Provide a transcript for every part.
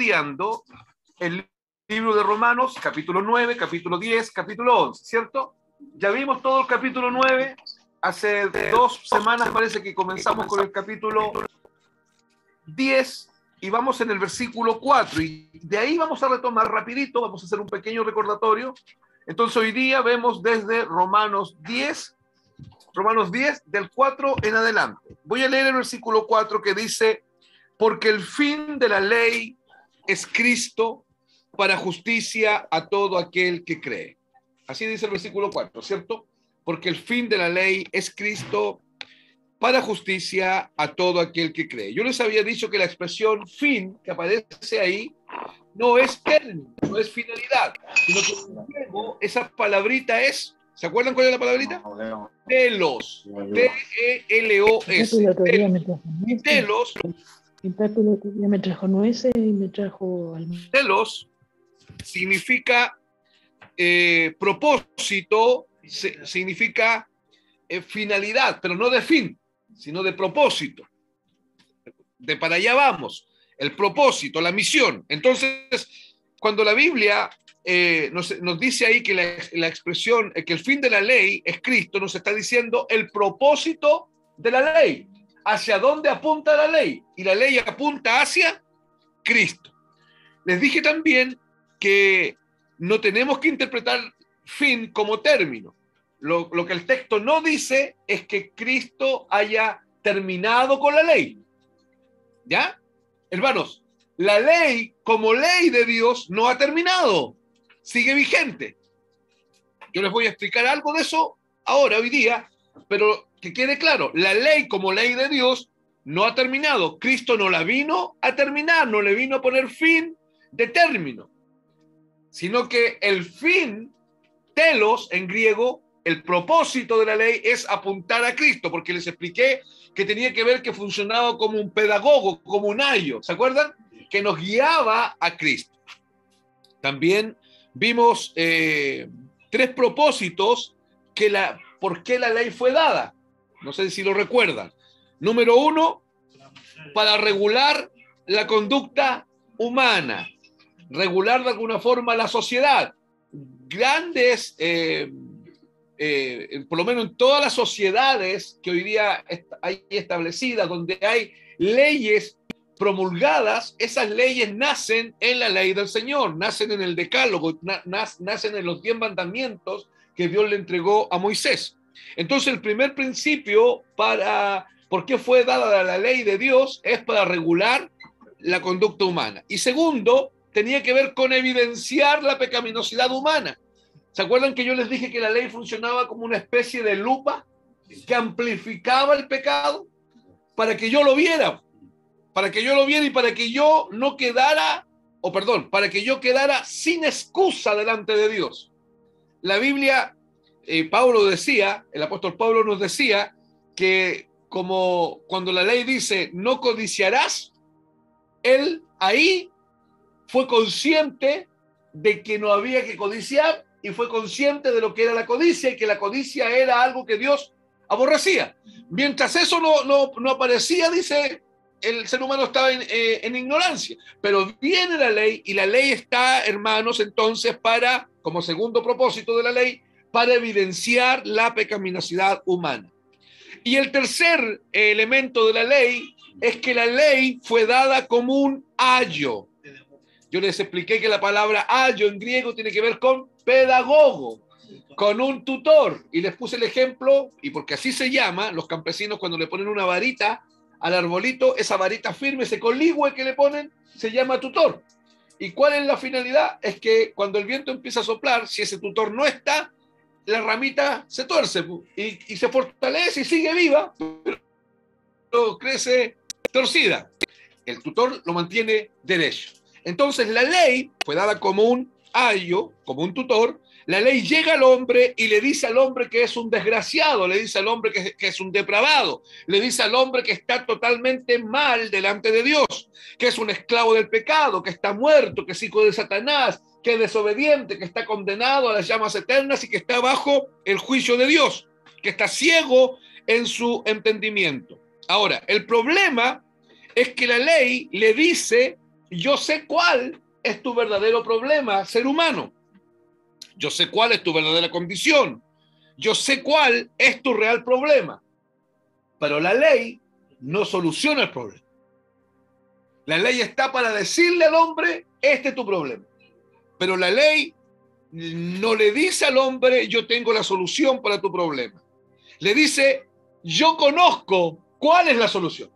estudiando el libro de Romanos, capítulo 9, capítulo 10, capítulo 11, ¿cierto? Ya vimos todo el capítulo 9, hace 2 semanas parece que comenzamos con el capítulo 10 y vamos en el versículo 4 y de ahí vamos a retomar rapidito, vamos a hacer un pequeño recordatorio. Entonces hoy día vemos desde Romanos 10 del 4 en adelante. Voy a leer el versículo 4 que dice: porque el fin de la ley es Cristo para justicia a todo aquel que cree. Así dice el versículo 4, ¿cierto? Porque el fin de la ley es Cristo para justicia a todo aquel que cree. Yo les había dicho que la expresión fin que aparece ahí no es término, no es finalidad, sino que luego esa palabrita es, ¿se acuerdan cuál es la palabrita? Telos, T-E-L-O-S. Telos. Me trajo nueces y me trajo almendras. Telos significa propósito, significa finalidad, pero no de fin, sino de propósito. De para allá vamos, el propósito, la misión. Entonces, cuando la Biblia nos dice ahí que la expresión, que el fin de la ley es Cristo, nos está diciendo el propósito de la ley. ¿Hacia dónde apunta la ley? Y la ley apunta hacia Cristo. Les dije también que no tenemos que interpretar fin como término. Lo que el texto no dice es que Cristo haya terminado con la ley. ¿Ya? Hermanos, la ley como ley de Dios no ha terminado. Sigue vigente. Yo les voy a explicar algo de eso ahora, hoy día, pero que quede claro, la ley como ley de Dios no ha terminado. Cristo no la vino a terminar, no le vino a poner fin de término, sino que el fin, telos en griego, el propósito de la ley es apuntar a Cristo, porque les expliqué que tenía que ver que funcionaba como un pedagogo, como un ayo, ¿se acuerdan? Que nos guiaba a Cristo. También vimos 3 propósitos por qué la ley fue dada. No sé si lo recuerdan. Número 1, para regular la conducta humana, regular de alguna forma la sociedad. Grandes, por lo menos en todas las sociedades que hoy día hay establecidas, donde hay leyes promulgadas, esas leyes nacen en la ley del Señor, nacen en el Decálogo, nacen en los 10 mandamientos que Dios le entregó a Moisés. Entonces el primer principio por qué fue dada la ley de Dios es para regular la conducta humana. Y segundo, tenía que ver con evidenciar la pecaminosidad humana. ¿Se acuerdan que yo les dije que la ley funcionaba como una especie de lupa que amplificaba el pecado para que yo lo viera? Para que yo lo viera y para que yo no quedara, para que yo quedara sin excusa delante de Dios. La Biblia, Pablo decía, el apóstol Pablo nos decía que como cuando la ley dice no codiciarás, él ahí fue consciente de que no había que codiciar y fue consciente de lo que era la codicia y que la codicia era algo que Dios aborrecía. Mientras eso no aparecía, dice, el ser humano estaba en ignorancia, pero viene la ley y la ley está, hermanos, entonces como segundo propósito de la ley, para evidenciar la pecaminosidad humana. Y el tercer elemento de la ley es que la ley fue dada como un ayo. Yo les expliqué que la palabra ayo en griego tiene que ver con pedagogo, con un tutor. Y les puse el ejemplo, y porque así se llama, los campesinos cuando le ponen una varita al arbolito, esa varita firme, ese coligüe que le ponen, se llama tutor. ¿Y cuál es la finalidad? Es que cuando el viento empieza a soplar, si ese tutor no está, la ramita se tuerce y se fortalece y sigue viva, pero crece torcida. El tutor lo mantiene derecho. Entonces la ley fue dada como un ayo, como un tutor. La ley llega al hombre y le dice al hombre que es un desgraciado, le dice al hombre que es un depravado, le dice al hombre que está totalmente mal delante de Dios, que es un esclavo del pecado, que está muerto, que es hijo de Satanás, que es desobediente, que está condenado a las llamas eternas y que está bajo el juicio de Dios, que está ciego en su entendimiento. Ahora, el problema es que la ley le dice: yo sé cuál es tu verdadero problema, ser humano. Yo sé cuál es tu verdadera condición. Yo sé cuál es tu real problema. Pero la ley no soluciona el problema. La ley está para decirle al hombre, este es tu problema. Pero la ley no le dice al hombre, yo tengo la solución para tu problema. Le dice, yo conozco cuál es la solución.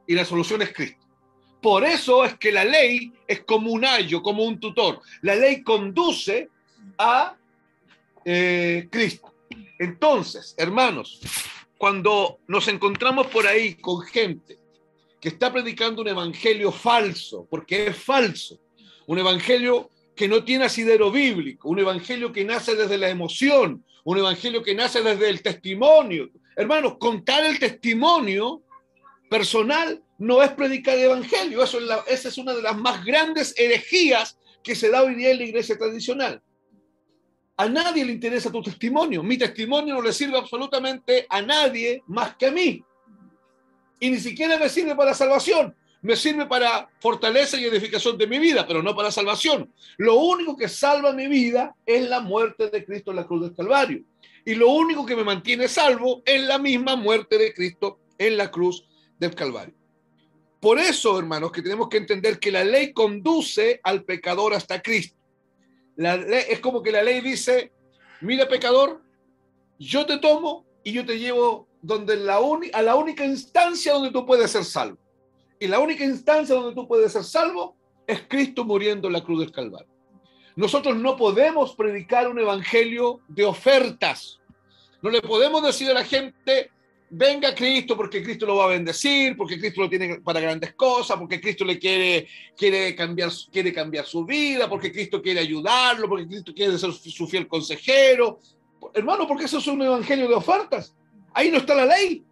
Y la solución es Cristo. Por eso es que la ley es como un ayo, como un tutor. La ley conduce a Cristo. Entonces, hermanos, cuando nos encontramos por ahí con gente que está predicando un evangelio falso, porque es falso, un evangelio que no tiene asidero bíblico, un evangelio que nace desde la emoción, un evangelio que nace desde el testimonio. Hermanos, contar el testimonio personal no es predicar el evangelio. Esa es una de las más grandes herejías que se da hoy día en la iglesia tradicional. A nadie le interesa tu testimonio. Mi testimonio no le sirve absolutamente a nadie más que a mí. Y ni siquiera me sirve para salvación. Me sirve para fortaleza y edificación de mi vida, pero no para salvación. Lo único que salva mi vida es la muerte de Cristo en la cruz del Calvario. Y lo único que me mantiene salvo es la misma muerte de Cristo en la cruz del Calvario. Por eso, hermanos, que tenemos que entender que la ley conduce al pecador hasta Cristo. La ley, es como que la ley dice, mira pecador, yo te tomo y yo te llevo a la única instancia donde tú puedes ser salvo. Y la única instancia donde tú puedes ser salvo es Cristo muriendo en la cruz del Calvario. Nosotros no podemos predicar un evangelio de ofertas. No le podemos decir a la gente, venga a Cristo porque Cristo lo va a bendecir, porque Cristo lo tiene para grandes cosas, porque Cristo le quiere cambiar su vida, porque Cristo quiere ayudarlo, porque Cristo quiere ser su fiel consejero. Hermano, porque eso es un evangelio de ofertas. Ahí no está la ley.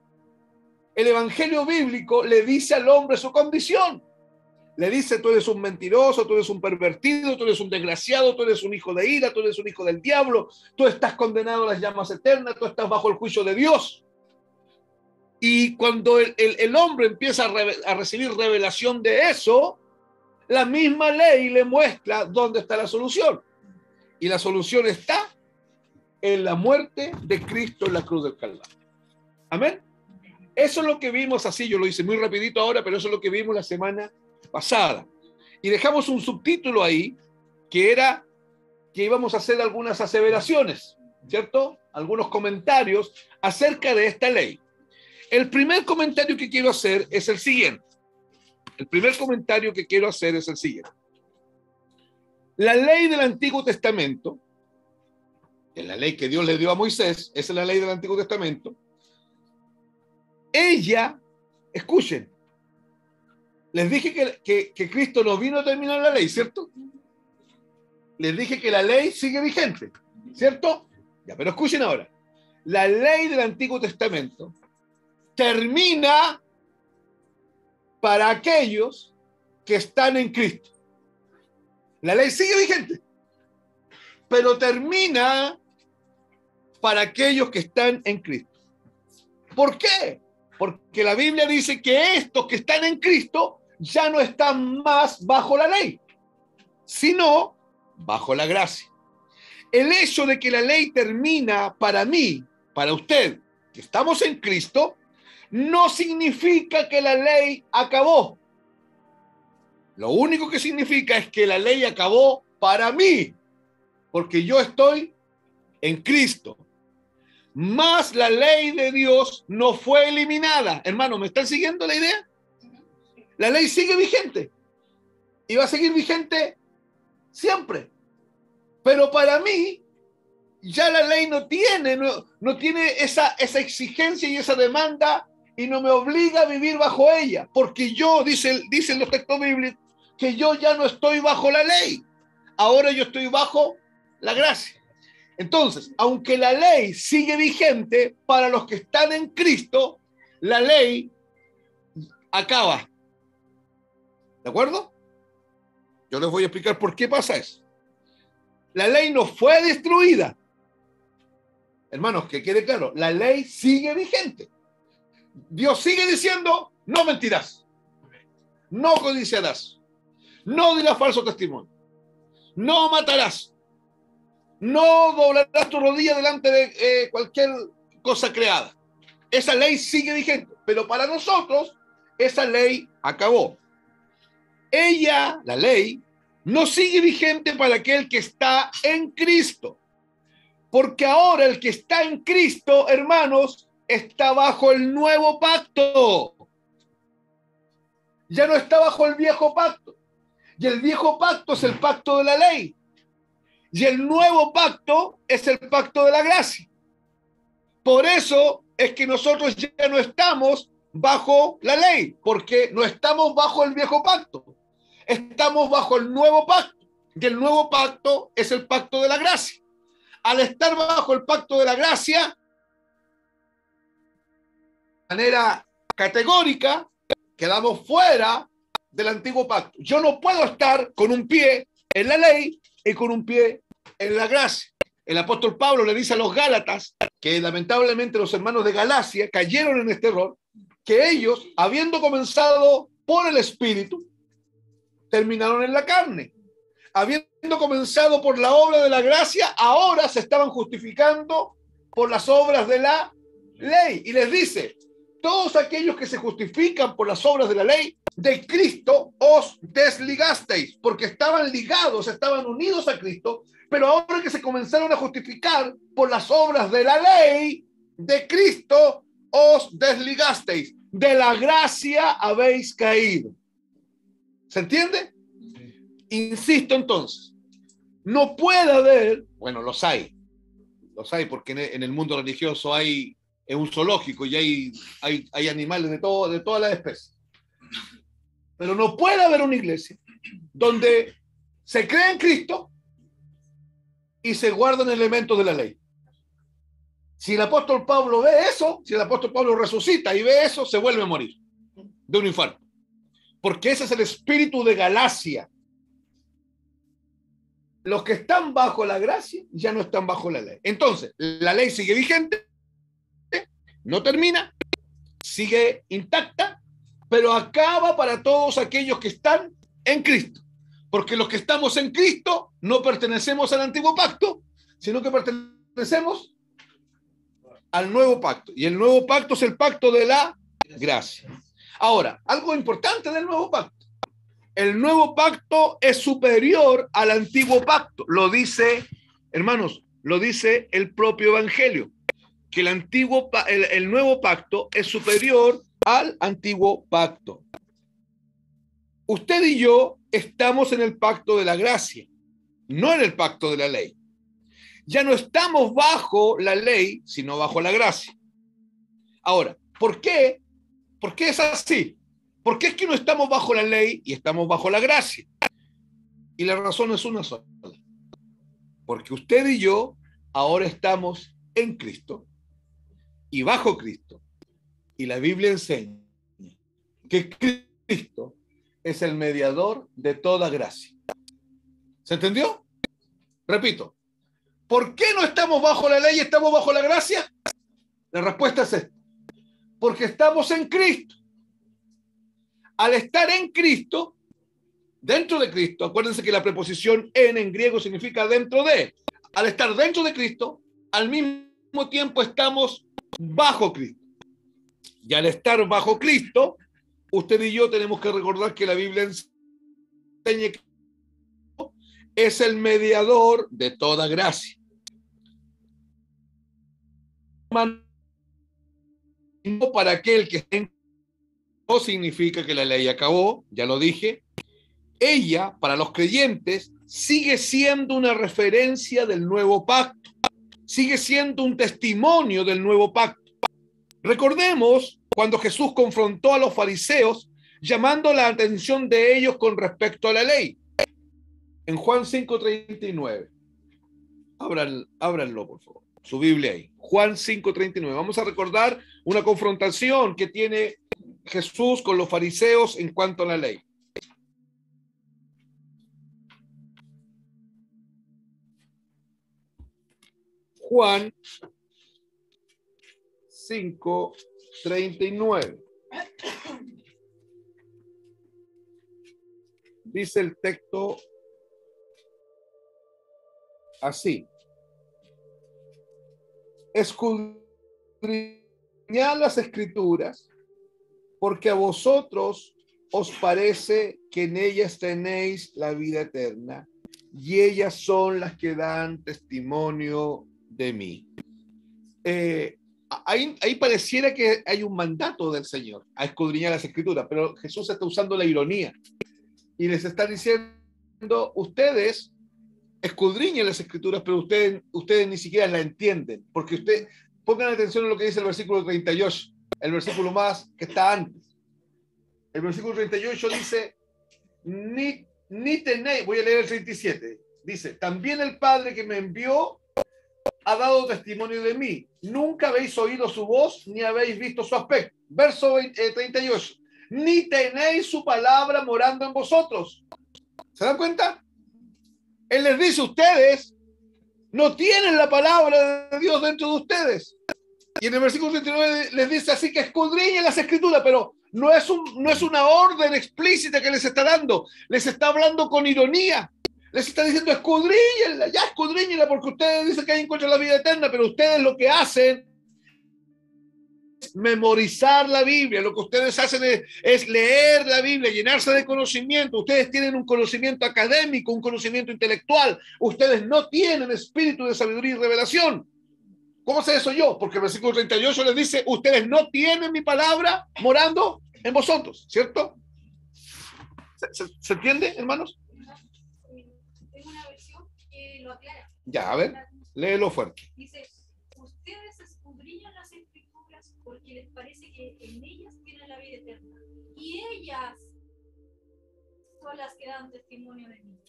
El evangelio bíblico le dice al hombre su condición. Le dice, tú eres un mentiroso, tú eres un pervertido, tú eres un desgraciado, tú eres un hijo de ira, tú eres un hijo del diablo, tú estás condenado a las llamas eternas, tú estás bajo el juicio de Dios. Y cuando el hombre empieza a recibir revelación de eso, la misma ley le muestra dónde está la solución. Y la solución está en la muerte de Cristo en la cruz del Calvario. Amén. Eso es lo que vimos así, yo lo hice muy rapidito ahora, pero eso es lo que vimos la semana pasada. Y dejamos un subtítulo ahí, que era que íbamos a hacer algunas aseveraciones, ¿cierto? Algunos comentarios acerca de esta ley. El primer comentario que quiero hacer es el siguiente. La ley del Antiguo Testamento, es la ley que Dios le dio a Moisés, esa es la ley del Antiguo Testamento. Ella, escuchen, les dije que Cristo no vino a terminar la ley, ¿cierto? Les dije que la ley sigue vigente, ¿cierto? Ya, pero escuchen ahora. La ley del Antiguo Testamento termina para aquellos que están en Cristo. La ley sigue vigente, pero termina para aquellos que están en Cristo. ¿Por qué? Porque la Biblia dice que estos que están en Cristo ya no están más bajo la ley, sino bajo la gracia. El hecho de que la ley termina para mí, para usted, que estamos en Cristo, no significa que la ley acabó. Lo único que significa es que la ley acabó para mí, porque yo estoy en Cristo. Más la ley de Dios no fue eliminada. Hermano, ¿me están siguiendo la idea? La ley sigue vigente y va a seguir vigente siempre. Pero para mí, ya la ley no tiene esa exigencia y esa demanda y no me obliga a vivir bajo ella. Porque yo, dicen los textos bíblicos, que yo ya no estoy bajo la ley. Ahora yo estoy bajo la gracia. Entonces, aunque la ley sigue vigente para los que están en Cristo, la ley acaba. ¿De acuerdo? Yo les voy a explicar por qué pasa eso. La ley no fue destruida. Hermanos, que quede claro, la ley sigue vigente. Dios sigue diciendo, no mentirás. no codiciarás, no dirás falso testimonio, no matarás, no doblarás tu rodilla delante de cualquier cosa creada. Esa ley sigue vigente, pero para nosotros esa ley acabó. Ella, la ley, no sigue vigente para aquel que está en Cristo. Porque ahora el que está en Cristo, hermanos, está bajo el nuevo pacto. Ya no está bajo el viejo pacto. Y el viejo pacto es el pacto de la ley. Y el nuevo pacto es el pacto de la gracia. Por eso es que nosotros ya no estamos bajo la ley, porque no estamos bajo el viejo pacto. Estamos bajo el nuevo pacto. Y el nuevo pacto es el pacto de la gracia. Al estar bajo el pacto de la gracia, de manera categórica, quedamos fuera del antiguo pacto. Yo no puedo estar con un pie en la ley y con un pie en la gracia. El apóstol Pablo le dice a los Gálatas, que lamentablemente los hermanos de Galacia cayeron en este error, que ellos, habiendo comenzado por el Espíritu, terminaron en la carne. Habiendo comenzado por la obra de la gracia, ahora se estaban justificando por las obras de la ley. Y les dice, todos aquellos que se justifican por las obras de la ley, de Cristo os desligasteis, porque estaban ligados, estaban unidos a Cristo, pero ahora que se comenzaron a justificar por las obras de la ley, de Cristo os desligasteis. De la gracia habéis caído. ¿Se entiende? Insisto entonces, no puede haber, bueno, los hay porque en el mundo religioso hay un zoológico y hay animales de todas las especies. Pero no puede haber una iglesia donde se cree en Cristo y se guardan elementos de la ley. Si el apóstol Pablo ve eso, si el apóstol Pablo resucita y ve eso, se vuelve a morir de un infarto. Porque ese es el espíritu de Galacia. Los que están bajo la gracia ya no están bajo la ley. Entonces, la ley sigue vigente, no termina, sigue intacta, pero acaba para todos aquellos que están en Cristo. Porque los que estamos en Cristo no pertenecemos al antiguo pacto, sino que pertenecemos al nuevo pacto. Y el nuevo pacto es el pacto de la gracia. Ahora, algo importante del nuevo pacto. El nuevo pacto es superior al antiguo pacto. Lo dice, hermanos, lo dice el propio Evangelio, que el nuevo pacto es superior al antiguo pacto. Usted y yo estamos en el pacto de la gracia, no en el pacto de la ley. Ya no estamos bajo la ley, sino bajo la gracia. Ahora, ¿por qué? ¿Por qué es así? ¿Por qué es que no estamos bajo la ley y estamos bajo la gracia? Y la razón es una sola. Porque usted y yo ahora estamos en Cristo y bajo Cristo. Y la Biblia enseña que Cristo es el mediador de toda gracia. ¿Se entendió? Repito. ¿Por qué no estamos bajo la ley y estamos bajo la gracia? La respuesta es esta. Porque estamos en Cristo. Al estar en Cristo, dentro de Cristo, acuérdense que la preposición en griego significa dentro de. Al estar dentro de Cristo, al mismo tiempo estamos bajo Cristo. Y al estar bajo Cristo, usted y yo tenemos que recordar que la Biblia enseña que es el mediador de toda gracia. Para aquel que esté en Cristo, no significa que la ley acabó, ya lo dije. Ella, para los creyentes, sigue siendo una referencia del nuevo pacto. Sigue siendo un testimonio del nuevo pacto. Recordemos cuando Jesús confrontó a los fariseos, llamando la atención de ellos con respecto a la ley. En Juan 5:39. Ábranlo, por favor. Su Biblia ahí. Juan 5:39. Vamos a recordar una confrontación que tiene Jesús con los fariseos en cuanto a la ley. Juan 5:39. Dice el texto así: escudriñad las escrituras, porque a vosotros os parece que en ellas tenéis la vida eterna, y ellas son las que dan testimonio de mí. Ahí pareciera que hay un mandato del Señor a escudriñar las escrituras, pero Jesús está usando la ironía y les está diciendo: ustedes escudriñen las escrituras, pero ustedes ni siquiera la entienden, porque pongan atención a lo que dice el versículo 38, el versículo más que está antes. El versículo 38 dice: ni tenéis, voy a leer el 37, dice: también el Padre que me envió ha dado testimonio de mí. Nunca habéis oído su voz, ni habéis visto su aspecto. Verso 38. Ni tenéis su palabra morando en vosotros. ¿Se dan cuenta? Él les dice: ustedes no tienen la palabra de Dios dentro de ustedes. Y en el versículo 39 les dice así que escudriñen las escrituras, pero no es una orden explícita que les está dando. Les está hablando con ironía. Les está diciendo: escudriñenla, ya escudriñenla, porque ustedes dicen que ahí encuentran la vida eterna, pero ustedes lo que hacen es memorizar la Biblia. Lo que ustedes hacen es leer la Biblia, llenarse de conocimiento. Ustedes tienen un conocimiento académico, un conocimiento intelectual. Ustedes no tienen espíritu de sabiduría y revelación. ¿Cómo sé eso yo? Porque el versículo 38 les dice: ustedes no tienen mi palabra morando en vosotros, ¿cierto? ¿Se entiende, hermanos? Tengo una versión que lo aclara. Ya, a ver, léelo fuerte. Dice: ustedes escudriñan las escrituras porque les parece que en ellas tienen la vida eterna, y ellas son las que dan testimonio de mí.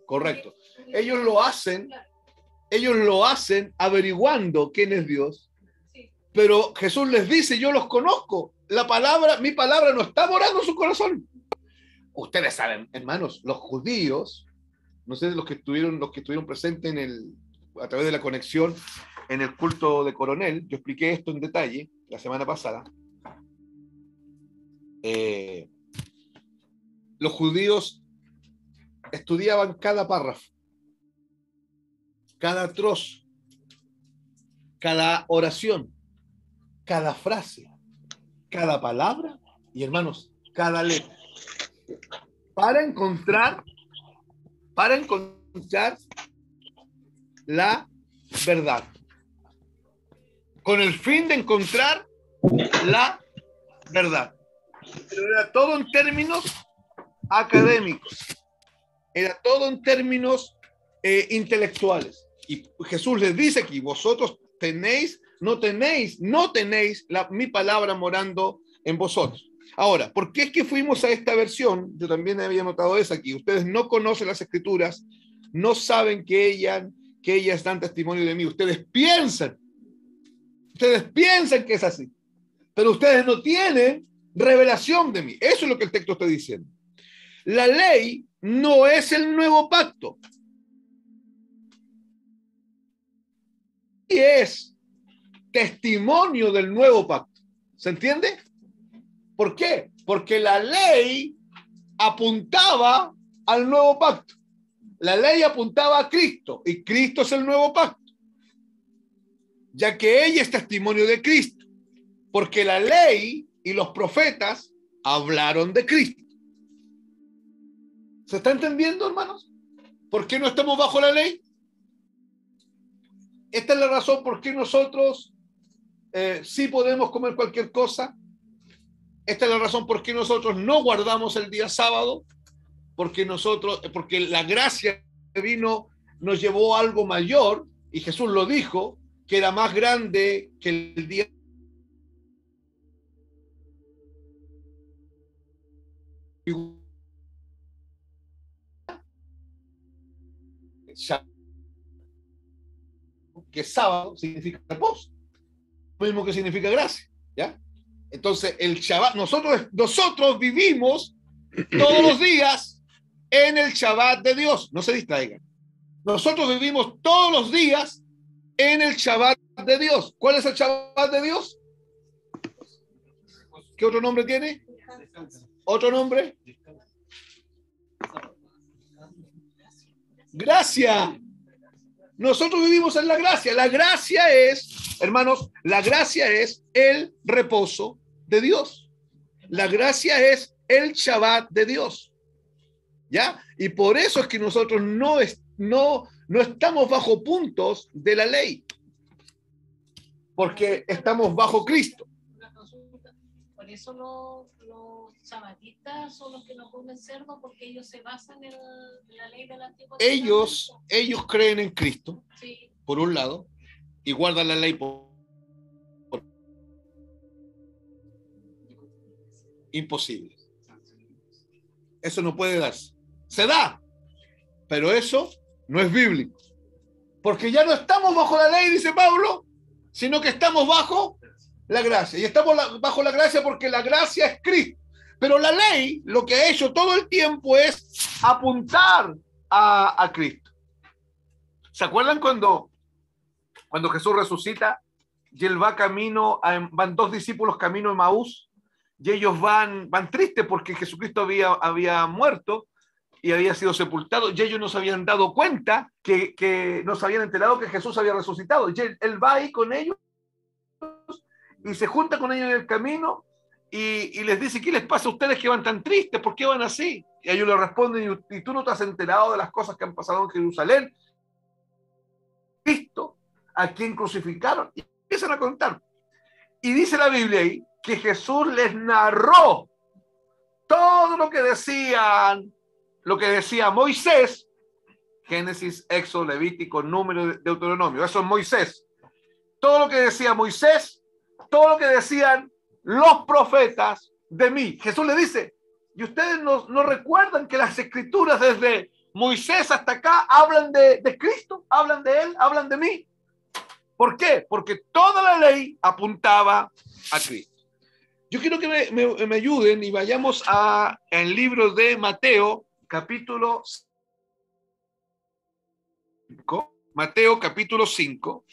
Correcto. Ellos lo hacen. Ellos lo hacen averiguando quién es Dios, sí. Pero Jesús les dice: yo los conozco, mi palabra no está morando en su corazón. Ustedes saben, hermanos, los judíos, no sé, los que estuvieron presentes a través de la conexión en el culto de Coronel, yo expliqué esto en detalle la semana pasada. Los judíos estudiaban cada párrafo, cada trozo, cada oración, cada frase, cada palabra y, hermanos, cada letra, para encontrar la verdad, con el fin de encontrar la verdad. Pero era todo en términos académicos, era todo en términos intelectuales. Y Jesús les dice aquí: vosotros no tenéis mi palabra morando en vosotros. Ahora, ¿por qué es que fuimos a esta versión? Yo también había notado eso aquí. Ustedes no conocen las escrituras, no saben que ellas dan testimonio de mí. Ustedes piensan que es así, pero ustedes no tienen revelación de mí. Eso es lo que el texto está diciendo. La ley no es el nuevo pacto. Y es testimonio del nuevo pacto. ¿Se entiende? ¿Por qué? Porque la ley apuntaba al nuevo pacto. La ley apuntaba a Cristo, y Cristo es el nuevo pacto, ya que ella es testimonio de Cristo, porque la ley y los profetas hablaron de Cristo. ¿Se está entendiendo, hermanos? ¿Por qué no estamos bajo la ley? Esta es la razón por qué nosotros sí podemos comer cualquier cosa. Esta es la razón por qué nosotros no guardamos el día sábado, porque la gracia que vino nos llevó a algo mayor, y Jesús lo dijo, que era más grande que el día que sábado significa reposo, lo mismo que significa gracia, ¿ya? Entonces, el Shabbat, nosotros vivimos todos los días en el Shabbat de Dios. No se distraigan. Nosotros vivimos todos los días en el Shabbat de Dios. ¿Cuál es el Shabbat de Dios? ¿Qué otro nombre tiene? ¿Otro nombre? Gracia. Nosotros vivimos en la gracia. La gracia es, hermanos, la gracia es el reposo de Dios. La gracia es el Shabbat de Dios. ¿Ya? Y por eso es que nosotros no estamos bajo puntos de la ley. Porque estamos bajo Cristo. Una consulta. Por eso los sabatistas son los que no comen cerdo, porque ellos se basan en la ley del Antiguo Testamento. Ellos creen en Cristo, Sí. por un lado, y guardan la ley imposible. Eso no puede darse. Se da, pero eso no es bíblico. Porque ya no estamos bajo la ley, dice Pablo, sino que estamos bajo la gracia. Y estamos bajo la gracia porque la gracia es Cristo. Pero la ley lo que ha hecho todo el tiempo es apuntar a Cristo. ¿Se acuerdan cuando Jesús resucita y él va van dos discípulos camino a Emaús y ellos van tristes porque Jesucristo había muerto y había sido sepultado y ellos no se habían dado cuenta que no se habían enterado que Jesús había resucitado? Y él va ahí con ellos y se junta con ellos en el camino y les dice: ¿qué les pasa a ustedes que van tan tristes? ¿Por qué van así? Y ellos le responden: ¿y tú no te has enterado de las cosas que han pasado en Jerusalén? Cristo, a quien crucificaron. Y empiezan a contar. Y dice la Biblia ahí que Jesús les narró todo lo que decía Moisés, Génesis, Éxodo, Levítico, Número, Deuteronomio. Eso es Moisés. Todo lo que decía Moisés, todo lo que decían los profetas de mí. Jesús le dice: ¿y ustedes no recuerdan que las escrituras desde Moisés hasta acá hablan de Cristo? Hablan de él, hablan de mí. ¿Por qué? Porque toda la ley apuntaba a Cristo. Yo quiero que me ayuden y vayamos al libro de Mateo, capítulo 5. Mateo, capítulo 5,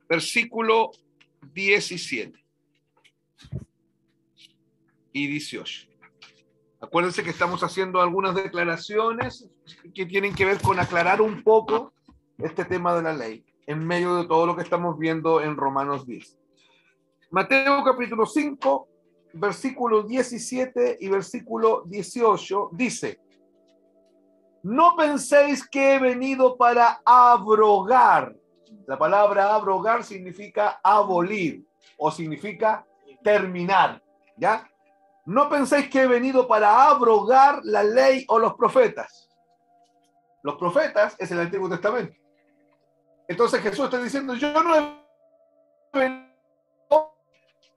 versículo 17 y 18. Acuérdense que estamos haciendo algunas declaraciones que tienen que ver con aclarar un poco este tema de la ley en medio de todo lo que estamos viendo en Romanos 10. Mateo capítulo 5, versículo 17 y versículo 18 dice: no penséis que he venido para abrogar. La palabra abrogar significa abolir o significa terminar, ¿ya? No penséis que he venido para abrogar la ley o los profetas. Los profetas es el Antiguo Testamento. Entonces Jesús está diciendo: yo no he venido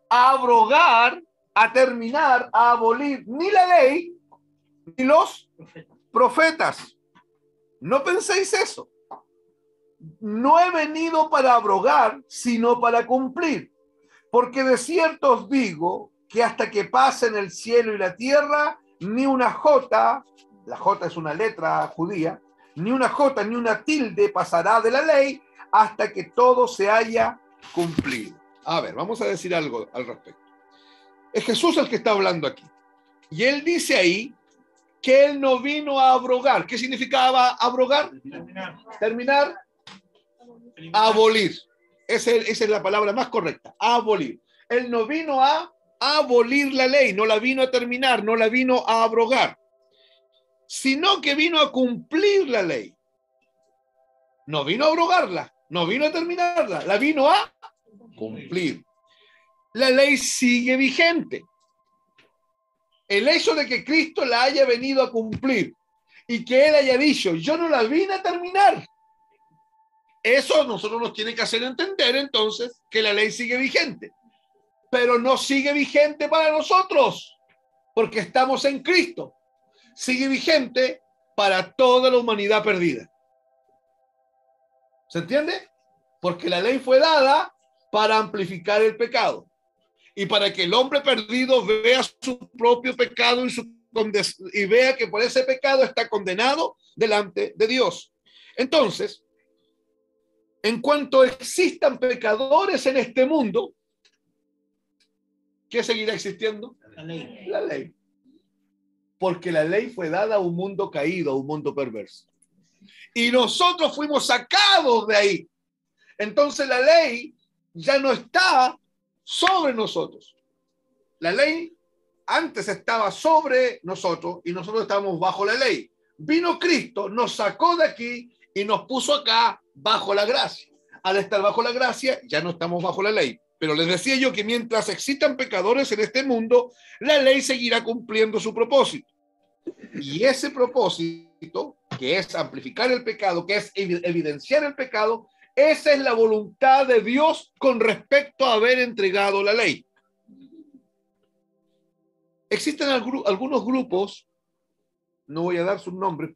a abrogar, a terminar, a abolir ni la ley ni los profetas. No penséis eso. No he venido para abrogar, sino para cumplir. Porque de cierto os digo que hasta que pasen el cielo y la tierra, ni una jota, la jota es una letra judía, ni una jota ni una tilde pasará de la ley hasta que todo se haya cumplido. A ver, vamos a decir algo al respecto. Es Jesús el que está hablando aquí. Y él dice ahí que él no vino a abrogar. ¿Qué significaba abrogar? Terminar. Abolir. Esa es la palabra más correcta. Abolir. Él no vino a abolir la ley, no la vino a terminar, no la vino a abrogar, sino que vino a cumplir la ley. No vino a abrogarla, no vino a terminarla, la vino a cumplir. La ley sigue vigente. El hecho de que Cristo la haya venido a cumplir y que Él haya dicho: yo no la vine a terminar, eso nosotros nos tiene que hacer entender entonces que la ley sigue vigente. Pero no sigue vigente para nosotros, porque estamos en Cristo. Sigue vigente para toda la humanidad perdida. ¿Se entiende? Porque la ley fue dada para amplificar el pecado y para que el hombre perdido vea su propio pecado y vea que por ese pecado está condenado delante de Dios. Entonces, en cuanto existan pecadores en este mundo, ¿qué seguirá existiendo? La ley. La ley. Porque la ley fue dada a un mundo caído, a un mundo perverso. Y nosotros fuimos sacados de ahí. Entonces la ley ya no está sobre nosotros. La ley antes estaba sobre nosotros y nosotros estábamos bajo la ley. Vino Cristo, nos sacó de aquí y nos puso acá bajo la gracia. Al estar bajo la gracia, ya no estamos bajo la ley. Pero les decía yo que mientras existan pecadores en este mundo, la ley seguirá cumpliendo su propósito. Y ese propósito, que es amplificar el pecado, que es evidenciar el pecado, esa es la voluntad de Dios con respecto a haber entregado la ley. Existen algunos grupos, no voy a dar sus nombres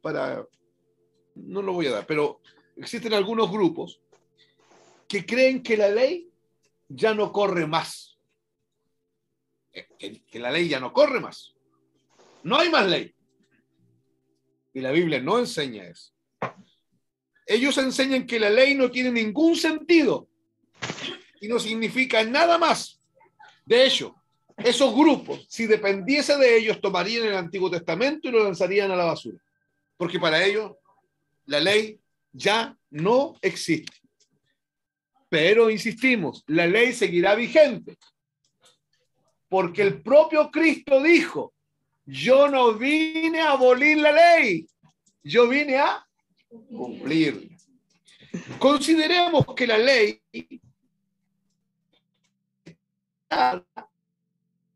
no lo voy a dar, pero existen algunos grupos que creen que la ley ya no corre más. Que la ley ya no corre más. No hay más ley. Y la Biblia no enseña eso. Ellos enseñan que la ley no tiene ningún sentido y no significa nada más. De hecho, esos grupos, si dependiese de ellos, tomarían el Antiguo Testamento y lo lanzarían a la basura. Porque para ellos la ley ya no existe. Pero insistimos, la ley seguirá vigente. Porque el propio Cristo dijo, yo no vine a abolir la ley, yo vine a cumplirla. Consideremos que la ley está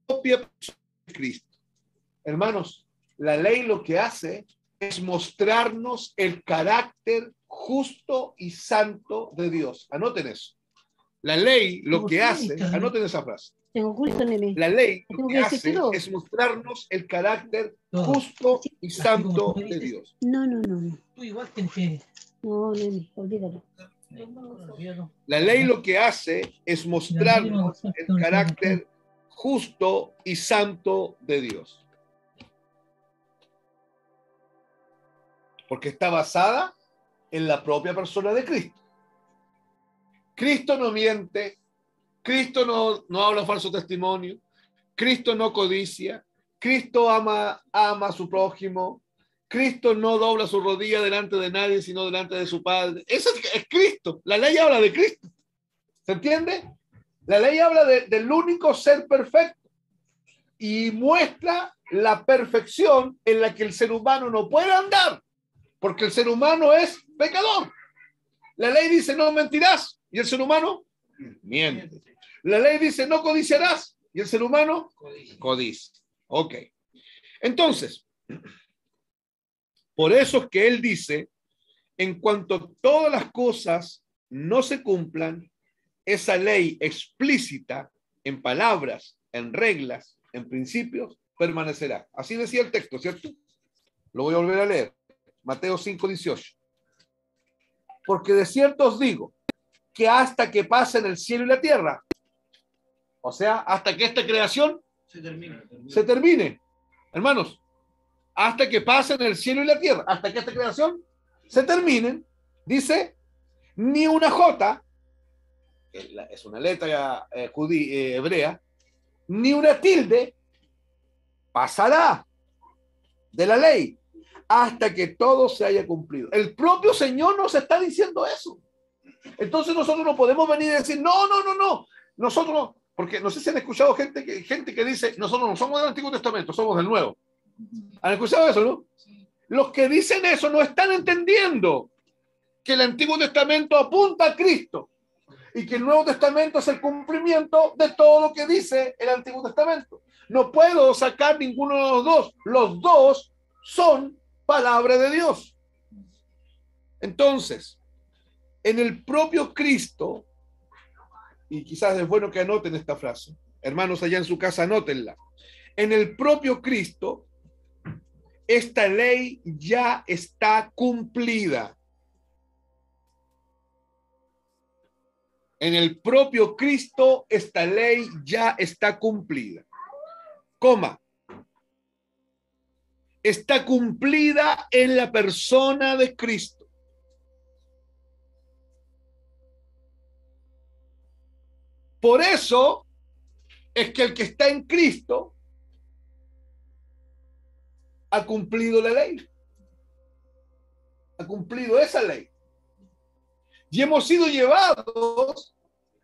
propia persona de Cristo. Hermanos, la ley lo que hace es mostrarnos el carácter justo y santo de Dios. Anoten eso. La ley lo que hace, anoten esa frase. La ley lo que hace es mostrarnos el carácter justo y santo de Dios. No. Tú igual tienes que... No, nene, olvídalo. La ley lo que hace es mostrarnos el carácter justo y santo de Dios. Porque está basada en la propia persona de Cristo. Cristo no miente, Cristo no habla falso testimonio, Cristo no codicia, Cristo ama a su prójimo, Cristo no dobla su rodilla delante de nadie, sino delante de su Padre. Eso es Cristo. La ley habla de Cristo. ¿Se entiende? La ley habla del único ser perfecto y muestra la perfección en la que el ser humano no puede andar, porque el ser humano es pecador. La ley dice no mentirás y el ser humano miente. La ley dice no codiciarás y el ser humano codicia. Ok. Entonces, por eso es que él dice, en cuanto todas las cosas no se cumplan, esa ley explícita en palabras, en reglas, en principios, permanecerá. Así decía el texto, ¿cierto? Lo voy a volver a leer. Mateo 5:18. Porque de cierto os digo que hasta que pasen el cielo y la tierra, o sea, hasta que esta creación se termine. Hermanos, hasta que pasen el cielo y la tierra, hasta que esta creación se terminen, dice, ni una jota, es una letra hebrea, ni una tilde pasará de la ley hasta que todo se haya cumplido. El propio Señor nos está diciendo eso. Entonces nosotros no podemos venir y decir, no, nosotros no, porque no sé si han escuchado gente que dice, nosotros no somos del Antiguo Testamento, somos del Nuevo. ¿Han escuchado eso, no? Los que dicen eso no están entendiendo que el Antiguo Testamento apunta a Cristo y que el Nuevo Testamento es el cumplimiento de todo lo que dice el Antiguo Testamento. No puedo sacar ninguno de los dos. Los dos son palabra de Dios. Entonces, en el propio Cristo, y quizás es bueno que anoten esta frase, hermanos allá en su casa, anótenla. En el propio Cristo, esta ley ya está cumplida. En el propio Cristo, esta ley ya está cumplida. Coma. Está cumplida en la persona de Cristo. Por eso es que el que está en Cristo ha cumplido la ley. ha cumplido esa ley. Y hemos sido llevados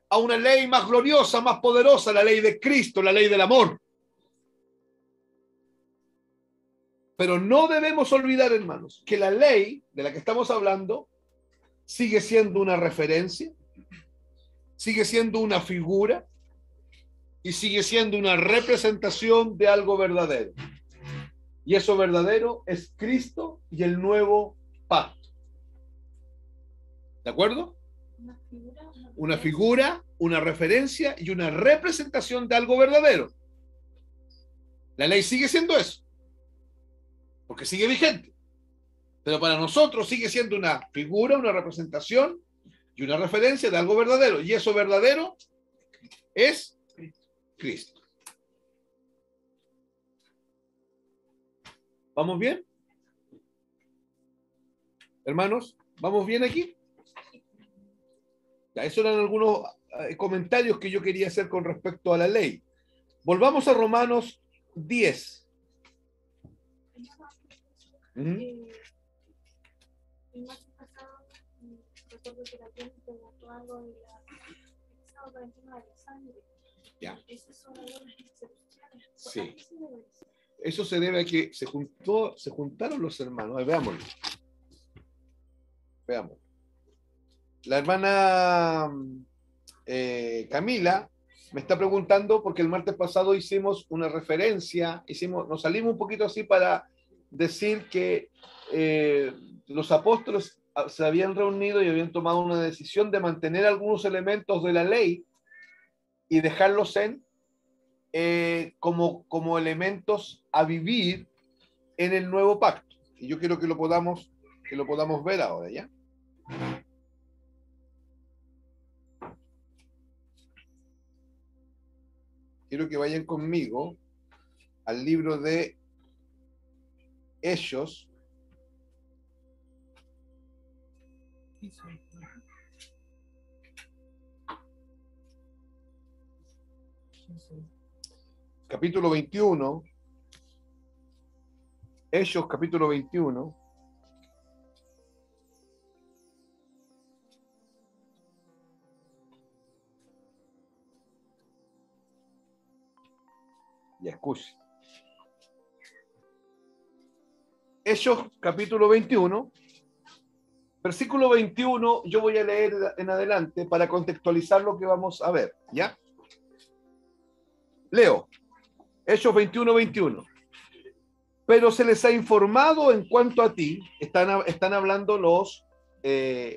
a una ley más gloriosa, más poderosa, la ley de Cristo, la ley del amor. Pero no debemos olvidar, hermanos, que la ley de la que estamos hablando sigue siendo una referencia, sigue siendo una figura y sigue siendo una representación de algo verdadero. Y eso verdadero es Cristo y el nuevo pacto. ¿De acuerdo? Una figura, una referencia y una representación de algo verdadero. La ley sigue siendo eso, porque sigue vigente. Pero para nosotros sigue siendo una figura, una representación y una referencia de algo verdadero. Y eso verdadero es Cristo. ¿Vamos bien? Hermanos, ¿vamos bien aquí? Ya, esos eran algunos comentarios que yo quería hacer con respecto a la ley. Volvamos a Romanos 10. El martes pasado, recuerdo que la gente preguntó algo de el tema de la sangre. Ya. Esas son algunas excepciones. Sí. Eso se debe a que se juntaron los hermanos. Veámoslo. Veamos. La hermana Camila me está preguntando porque el martes pasado hicimos una referencia, nos salimos un poquito así para decir que los apóstoles se habían reunido y habían tomado una decisión de mantener algunos elementos de la ley y dejarlos como elementos a vivir en el nuevo pacto. Y yo quiero que lo podamos ver ahora, ¿ya? Quiero que vayan conmigo al libro de Hechos, capítulo 21, Hechos capítulo 21, y escuche. Hechos capítulo 21, versículo 21, yo voy a leer en adelante para contextualizar lo que vamos a ver, ¿ya? Leo, Hechos 21, 21. Pero se les ha informado en cuanto a ti, están hablando los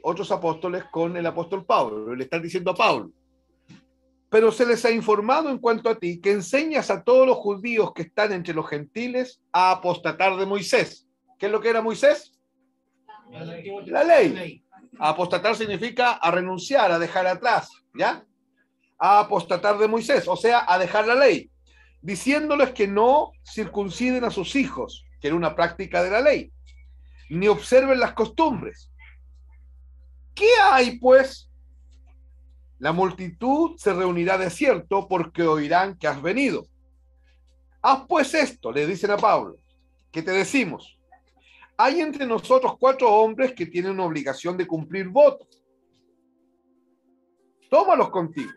otros apóstoles con el apóstol Pablo, le están diciendo a Pablo, pero se les ha informado en cuanto a ti que enseñas a todos los judíos que están entre los gentiles a apostatar de Moisés. ¿Qué es lo que era Moisés? La ley. A apostatar significa a renunciar, a dejar atrás, ¿ya? A apostatar de Moisés, o sea, a dejar la ley, diciéndoles que no circunciden a sus hijos, que era una práctica de la ley, ni observen las costumbres. ¿Qué hay, pues? La multitud se reunirá de cierto porque oirán que has venido. Haz pues esto, le dicen a Pablo, que te decimos. Hay entre nosotros 4 hombres que tienen una obligación de cumplir votos. Tómalos contigo.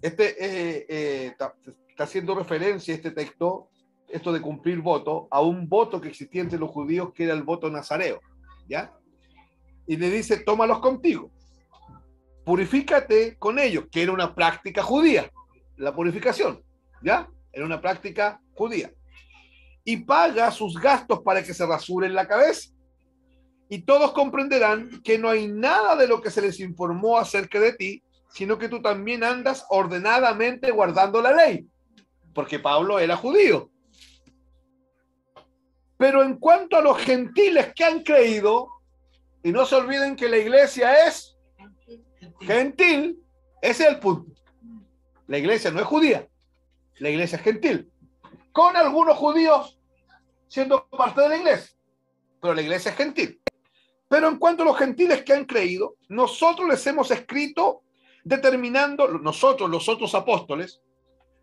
Está haciendo referencia este texto, esto de cumplir voto, a un voto que existía entre los judíos que era el voto nazareo, ¿ya? Y le dice, tómalos contigo. Purifícate con ellos, que era una práctica judía, la purificación, ¿ya? Era una práctica judía. Y paga sus gastos para que se rasuren la cabeza. Y todos comprenderán que no hay nada de lo que se les informó acerca de ti, sino que tú también andas ordenadamente guardando la ley, porque Pablo era judío. Pero en cuanto a los gentiles que han creído, y no se olviden que la iglesia es gentil, ese es el punto. La iglesia no es judía, la iglesia es gentil, con algunos judíos siendo parte de la iglesia, pero la iglesia es gentil. Pero en cuanto a los gentiles que han creído, nosotros les hemos escrito determinando, nosotros los otros apóstoles,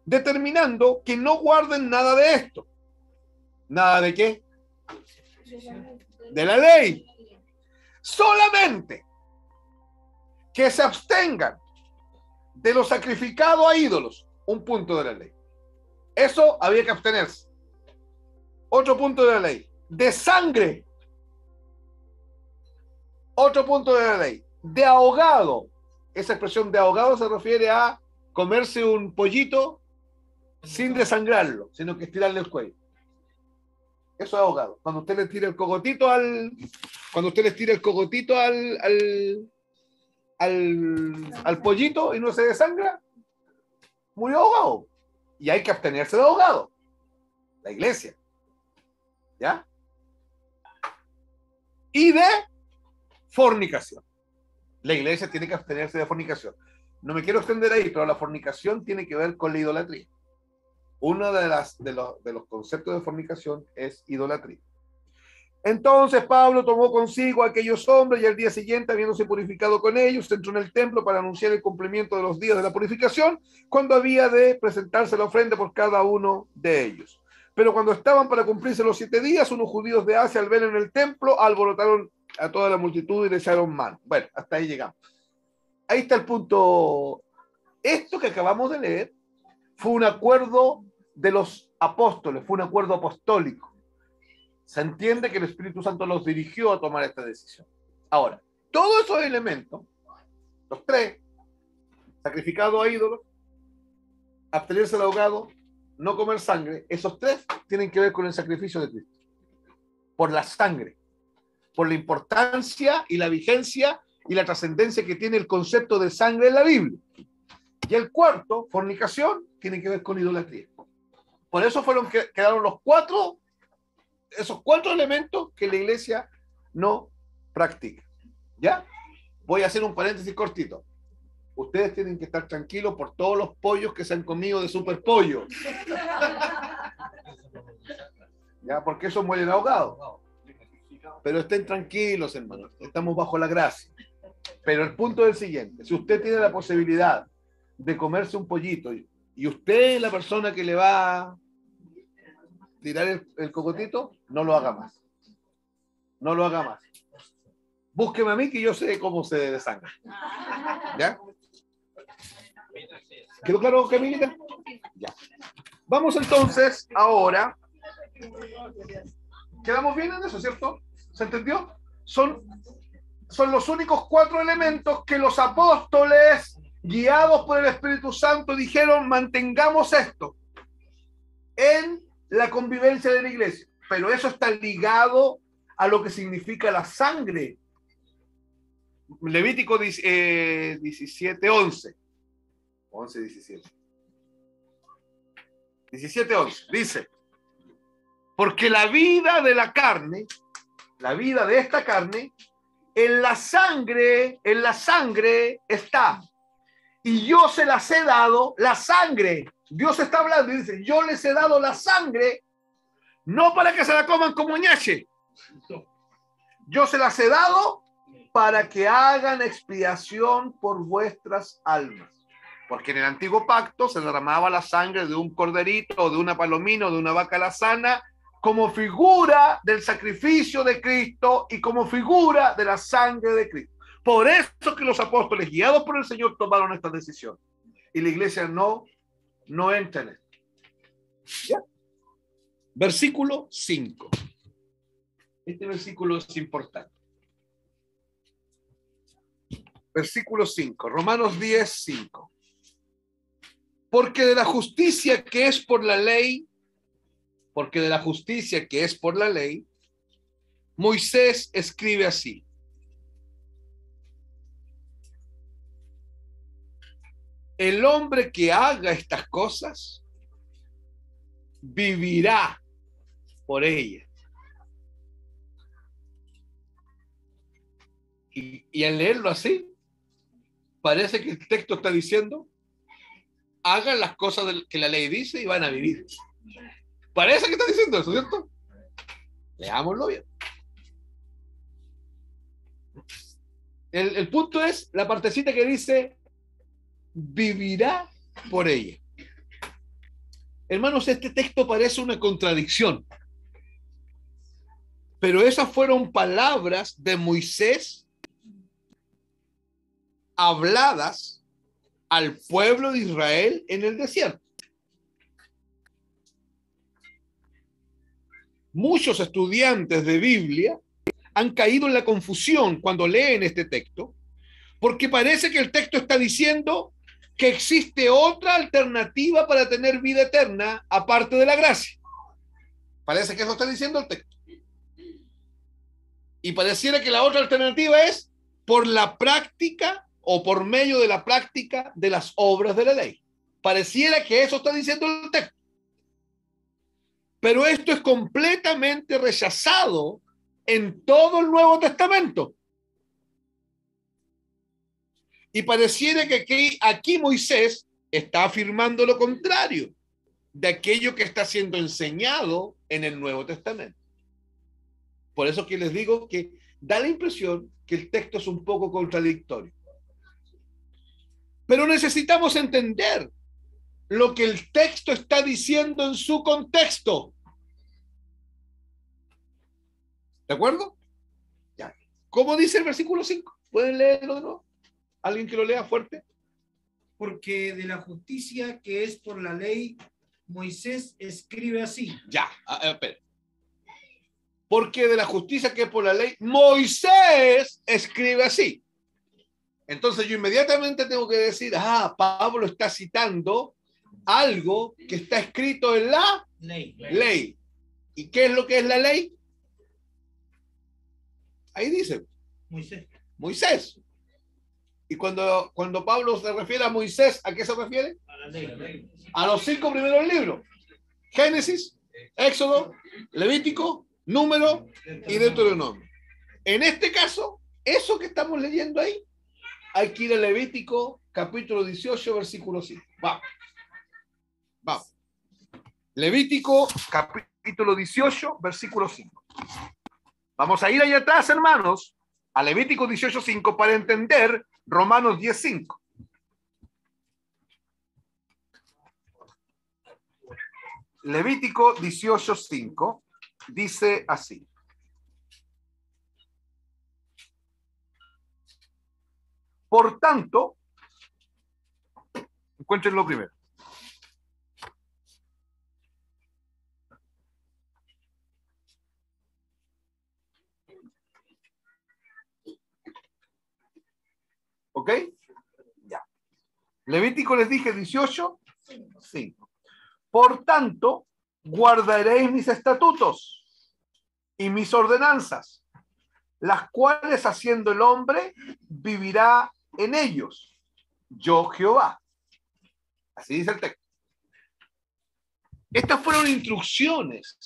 determinando que no guarden nada de esto. ¿Nada de qué? De la ley. solamente que se abstengan de lo sacrificado a ídolos, un punto de la ley. Eso había que abstenerse. Otro punto de la ley. De sangre. Otro punto de la ley. De ahogado. Esa expresión de ahogado se refiere a comerse un pollito sin desangrarlo, sino que estirarle el cuello. Eso es ahogado. Cuando usted le tira el cogotito al pollito y no se desangra, murió ahogado. Y hay que abstenerse de ahogado. La iglesia. ¿Ya? Y de fornicación. La iglesia tiene que abstenerse de fornicación. No me quiero extender ahí, pero la fornicación tiene que ver con la idolatría. Uno de los conceptos de fornicación es idolatría. Entonces Pablo tomó consigo a aquellos hombres y al día siguiente, habiéndose purificado con ellos, entró en el templo para anunciar el cumplimiento de los días de la purificación, cuando había de presentarse la ofrenda por cada uno de ellos. Pero cuando estaban para cumplirse los 7 días, unos judíos de Asia, al verlo en el templo, alborotaron a toda la multitud y le echaron mano. Bueno, hasta ahí llegamos. Ahí está el punto. Esto que acabamos de leer fue un acuerdo de los apóstoles, fue un acuerdo apostólico. Se entiende que el Espíritu Santo los dirigió a tomar esta decisión. Ahora, todos esos elementos, los 3, sacrificado a ídolos, abstenerse del ahogado, no comer sangre, esos 3 tienen que ver con el sacrificio de Cristo. Por la sangre, por la importancia y la vigencia y la trascendencia que tiene el concepto de sangre en la Biblia. Y el cuarto, fornicación, tiene que ver con idolatría. Por eso quedaron esos 4 elementos que la iglesia no practica. ¿Ya? Voy a hacer un paréntesis cortito. Ustedes tienen que estar tranquilos por todos los pollos que se han comido de Super Pollo. ¿Ya? Porque eso mueren ahogados. Pero estén tranquilos, hermanos. Estamos bajo la gracia. Pero el punto es el siguiente. Si usted tiene la posibilidad de comerse un pollito y usted es la persona que le va a tirar el cocotito, no lo haga más. No lo haga más. Búsqueme a mí que yo sé cómo se desangra. ¿Ya? ¿Quedó claro, Camilita? Ya. Vamos entonces ahora. ¿Quedamos bien en eso, cierto? ¿Se entendió? Son los únicos 4 elementos que los apóstoles, guiados por el Espíritu Santo, dijeron: mantengamos esto en la convivencia de la iglesia. Pero eso está ligado a lo que significa la sangre. Levítico 17, 11. 11, 17. 17, 11. Dice: porque la vida de la carne, la vida de esta carne, en la sangre está. Y yo se las he dado, la sangre. Dios está hablando y dice: yo les he dado la sangre, no para que se la coman como ñache. Yo se las he dado para que hagan expiación por vuestras almas. Porque en el antiguo pacto se derramaba la sangre de un corderito, o de una palomina, o de una vaca alazana, como figura del sacrificio de Cristo y como figura de la sangre de Cristo. Por eso que los apóstoles, guiados por el Señor, tomaron esta decisión. Y la iglesia no entra en esto. ¿Ya? Versículo 5. Este versículo es importante. Versículo 5. Romanos 10, 5. Porque de la justicia que es por la ley, Moisés escribe así: el hombre que haga estas cosas vivirá por ellas. Y al leerlo así, parece que el texto está diciendo: hagan las cosas que la ley dice y van a vivir. Parece que está diciendo eso, ¿cierto? Leámoslo bien. El punto es la partecita que dice: vivirá por ella. Hermanos, este texto parece una contradicción. Pero esas fueron palabras de Moisés habladas al pueblo de Israel en el desierto. Muchos estudiantes de Biblia han caído en la confusión cuando leen este texto, porque parece que el texto está diciendo que existe otra alternativa para tener vida eterna aparte de la gracia. Parece que eso está diciendo el texto. Y pareciera que la otra alternativa es por la práctica o por medio de la práctica de las obras de la ley. Pareciera que eso está diciendo el texto. Pero esto es completamente rechazado en todo el Nuevo Testamento. Y pareciera que aquí Moisés está afirmando lo contrario de aquello que está siendo enseñado en el Nuevo Testamento. Por eso que les digo que da la impresión que el texto es un poco contradictorio. Pero necesitamos entender lo que el texto está diciendo en su contexto. ¿De acuerdo? Ya. ¿Cómo dice el versículo 5? ¿Pueden leerlo de nuevo? ¿Alguien que lo lea fuerte? Porque de la justicia que es por la ley, Moisés escribe así. Ya, espera. Porque de la justicia que es por la ley, Moisés escribe así. Entonces yo inmediatamente tengo que decir, Pablo está citando algo que está escrito en la ley. ¿Y qué es lo que es la ley? Ahí dice Moisés. Y cuando Pablo se refiere a Moisés, ¿a qué se refiere? A la ley. A los 5 primeros libros. Génesis, Éxodo, Levítico, Número y Deuteronomio. En este caso, eso que estamos leyendo ahí, hay que ir a Levítico, capítulo 18, versículo 5. Vamos. Levítico, capítulo 18, versículo 5. Vamos a ir allá atrás, hermanos, a Levítico 18, 5, para entender Romanos 10, 5. Levítico 18, 5 dice así. Por tanto, encuéntrenlo primero. ¿Ok? Ya. Levítico les dije 18, 5. Por tanto, guardaréis mis estatutos y mis ordenanzas, las cuales haciendo el hombre vivirá en ellos. Yo Jehová. Así dice el texto. Estas fueron instrucciones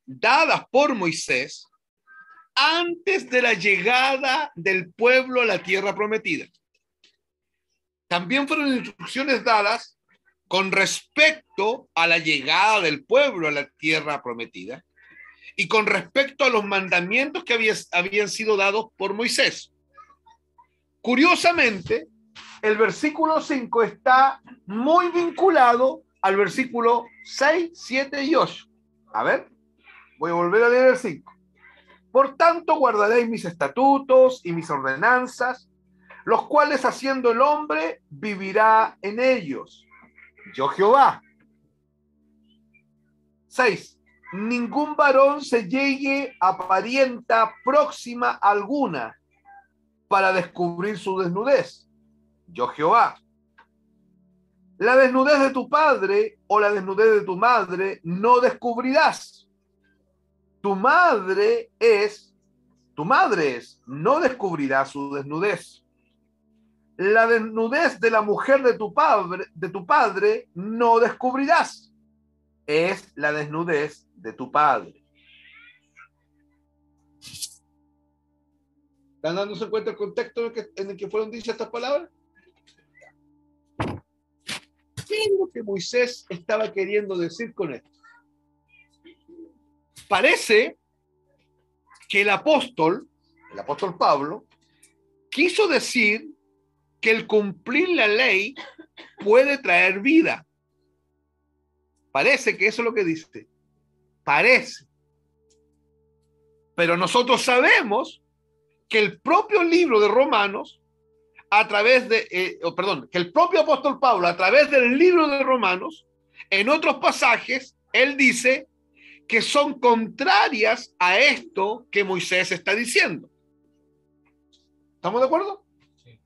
dadas por Moisés antes de la llegada del pueblo a la tierra prometida. También fueron instrucciones dadas con respecto a la llegada del pueblo a la tierra prometida y con respecto a los mandamientos que habían sido dados por Moisés. Curiosamente, el versículo 5 está muy vinculado al versículo 6, 7 y 8. A ver, voy a volver a leer el 5. Por tanto, guardaréis mis estatutos y mis ordenanzas, los cuales haciendo el hombre vivirá en ellos. Yo Jehová. 6. Ningún varón se llegue a parienta próxima alguna para descubrir su desnudez. Yo Jehová. La desnudez de tu padre o la desnudez de tu madre no descubrirás. Tu madre es, no descubrirá su desnudez. La desnudez de la mujer de tu padre no descubrirás. Es la desnudez de tu padre. ¿Están dándose cuenta el contexto en el que fueron dichas estas palabras? ¿Qué es lo que Moisés estaba queriendo decir con esto? Parece que el apóstol Pablo, quiso decir que el cumplir la ley puede traer vida. Parece que eso es lo que dice. Parece. Pero nosotros sabemos que el propio libro de Romanos, a través de, que el propio apóstol Pablo, a través del libro de Romanos, en otros pasajes, él dice que son contrarias a esto que Moisés está diciendo. ¿Estamos de acuerdo? Sí.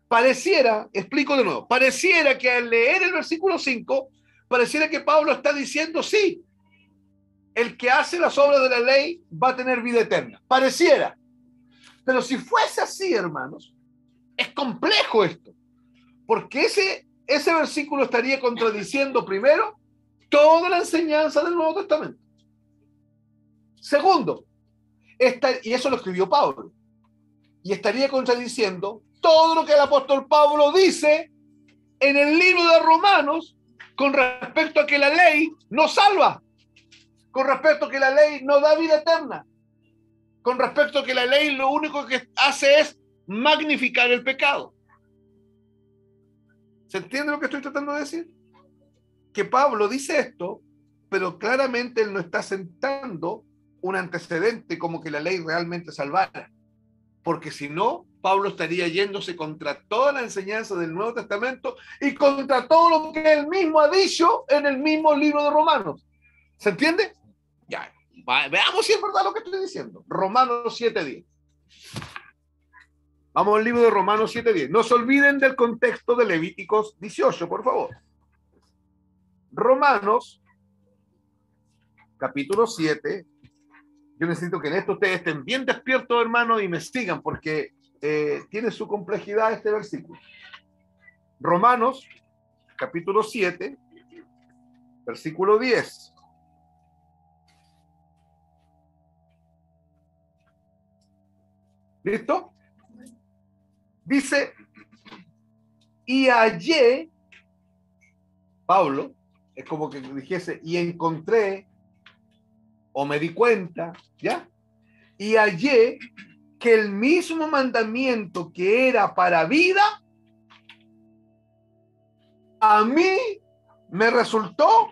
Pareciera, explico de nuevo, pareciera que al leer el versículo 5, pareciera que Pablo está diciendo, sí, el que hace las obras de la ley va a tener vida eterna. Pareciera. Pero si fuese así, hermanos, es complejo esto. Porque ese versículo estaría contradiciendo, primero, toda la enseñanza del Nuevo Testamento. Segundo, y eso lo escribió Pablo, y estaría contradiciendo todo lo que el apóstol Pablo dice en el libro de Romanos con respecto a que la ley no salva, con respecto a que la ley no da vida eterna, con respecto a que la ley lo único que hace es magnificar el pecado. ¿Se entiende lo que estoy tratando de decir? Que Pablo dice esto, pero claramente él no está sentando un antecedente como que la ley realmente salvara. Porque si no, Pablo estaría yéndose contra toda la enseñanza del Nuevo Testamento y contra todo lo que él mismo ha dicho en el mismo libro de Romanos. ¿Se entiende? Ya, veamos si es verdad lo que estoy diciendo. Romanos 7:10. Vamos al libro de Romanos 7:10. No se olviden del contexto de Levíticos 18, por favor. Romanos, capítulo 7. Yo necesito que en esto ustedes estén bien despiertos, hermanos, y me sigan, porque tiene su complejidad este versículo. Romanos, capítulo 7, versículo 10. ¿Listo? Dice, y hallé, Pablo, es como que dijese, y encontré, o me di cuenta, ¿ya? Y hallé que el mismo mandamiento que era para vida, a mí me resultó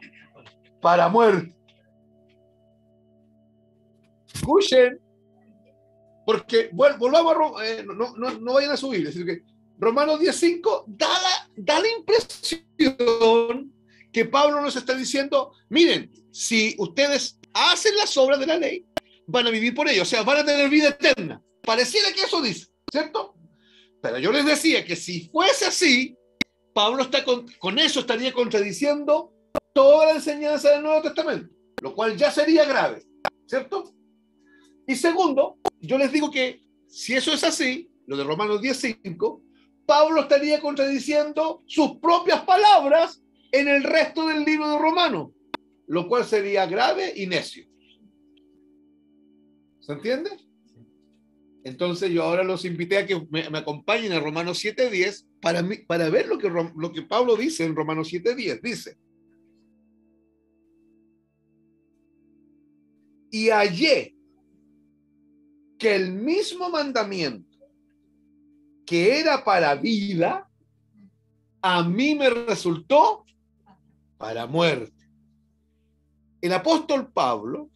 para muerte. Escuchen, porque volvamos a no vayan a subir, es decir, que Romanos 10:5 da la impresión que Pablo nos está diciendo, miren, si ustedes hacen las obras de la ley, van a vivir por ello, o sea, van a tener vida eterna. Pareciera que eso dice, ¿cierto? Pero yo les decía que si fuese así, Pablo está con eso estaría contradiciendo toda la enseñanza del Nuevo Testamento, lo cual ya sería grave, ¿cierto? Y segundo, yo les digo que si eso es así, lo de Romanos 10:5, Pablo estaría contradiciendo sus propias palabras en el resto del libro de Romanos, lo cual sería grave y necio. ¿Se entiende? Entonces yo ahora los invité a que me acompañen a Romanos 7:10 para ver lo que Pablo dice en Romanos 7:10. Dice, y hallé que el mismo mandamiento que era para vida, a mí me resultó para muerte. El apóstol Pablo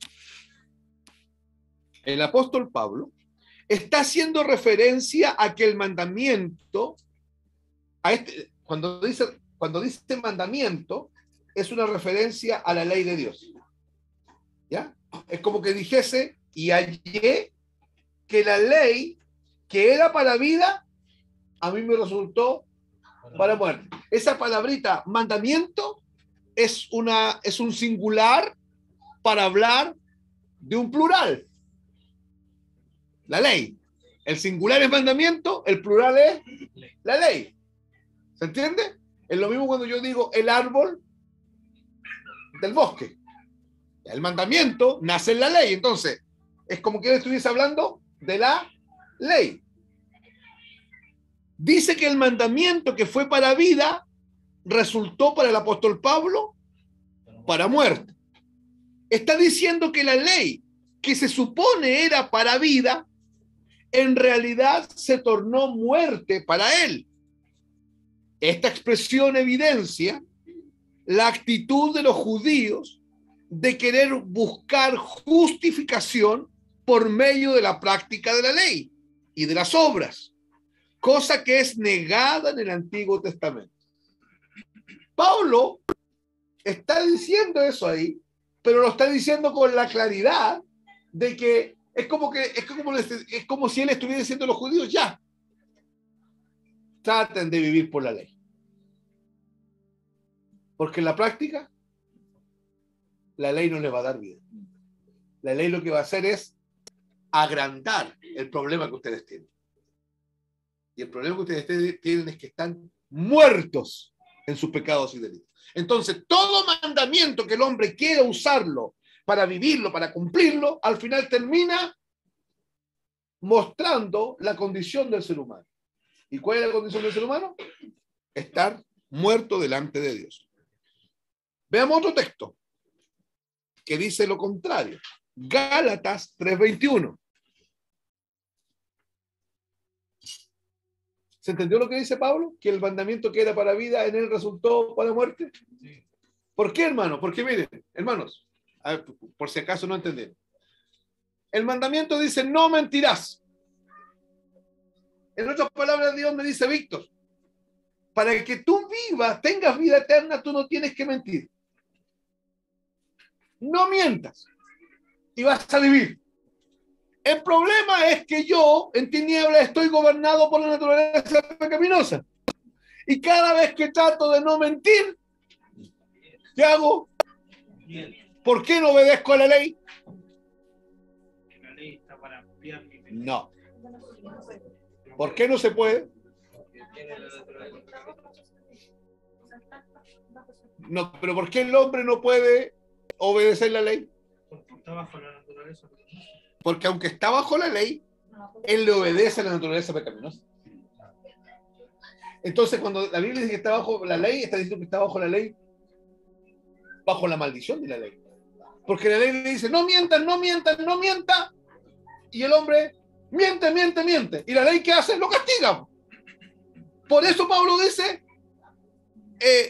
está haciendo referencia a que el mandamiento, cuando dice mandamiento, es una referencia a la ley de Dios. ¿Ya? Es como que dijese, y hallé que la ley que era para vida, a mí me resultó para muerte. Esa palabrita, mandamiento, es un singular para hablar de un plural. La ley. El singular es mandamiento, el plural es la ley. ¿Se entiende? Es lo mismo cuando yo digo el árbol del bosque. El mandamiento nace en la ley. Entonces, es como que él estuviese hablando de la ley. Dice que el mandamiento que fue para vida resultó para el apóstol Pablo para muerte. Está diciendo que la ley que se supone era para vida, en realidad se tornó muerte para él. Esta expresión evidencia la actitud de los judíos de querer buscar justificación por medio de la práctica de la ley y de las obras, cosa que es negada en el Antiguo Testamento. Pablo está diciendo eso ahí, pero lo está diciendo con la claridad de que es como si él estuviera diciendo a los judíos: ya, traten de vivir por la ley. Porque en la práctica, la ley no les va a dar vida. La ley lo que va a hacer es agrandar el problema que ustedes tienen. Y el problema que ustedes tienen es que están muertos en sus pecados y delitos. Entonces, todo mandamiento que el hombre quiera usarlo para vivirlo, para cumplirlo, al final termina mostrando la condición del ser humano. ¿Y cuál es la condición del ser humano? Estar muerto delante de Dios. Veamos otro texto que dice lo contrario. Gálatas 3:21. ¿Se entendió lo que dice Pablo? Que el mandamiento que era para vida en él resultó para muerte. Sí. ¿Por qué, hermano? Porque miren, hermanos, a ver, por si acaso no entendieron. El mandamiento dice: no mentirás. En otras palabras, Dios me dice: Víctor, para que tú vivas, tengas vida eterna, tú no tienes que mentir. No mientas y vas a vivir. El problema es que yo, en tinieblas, estoy gobernado por la naturaleza pecaminosa. Y cada vez que trato de no mentir, ¿qué hago? ¿Por qué no obedezco a la ley? La ley está para ampliar mi pecado. No. ¿Por qué no se puede? No, pero ¿por qué el hombre no puede obedecer la ley? Porque está bajo la naturaleza. Porque aunque está bajo la ley, él le obedece a la naturaleza pecaminosa. Entonces, cuando la Biblia dice que está bajo la ley, está diciendo que está bajo la ley, bajo la maldición de la ley. Porque la ley le dice: no mientas, no mientas, no mientas. Y el hombre miente, miente, miente. ¿Y la ley qué hace? Lo castiga. Por eso Pablo dice,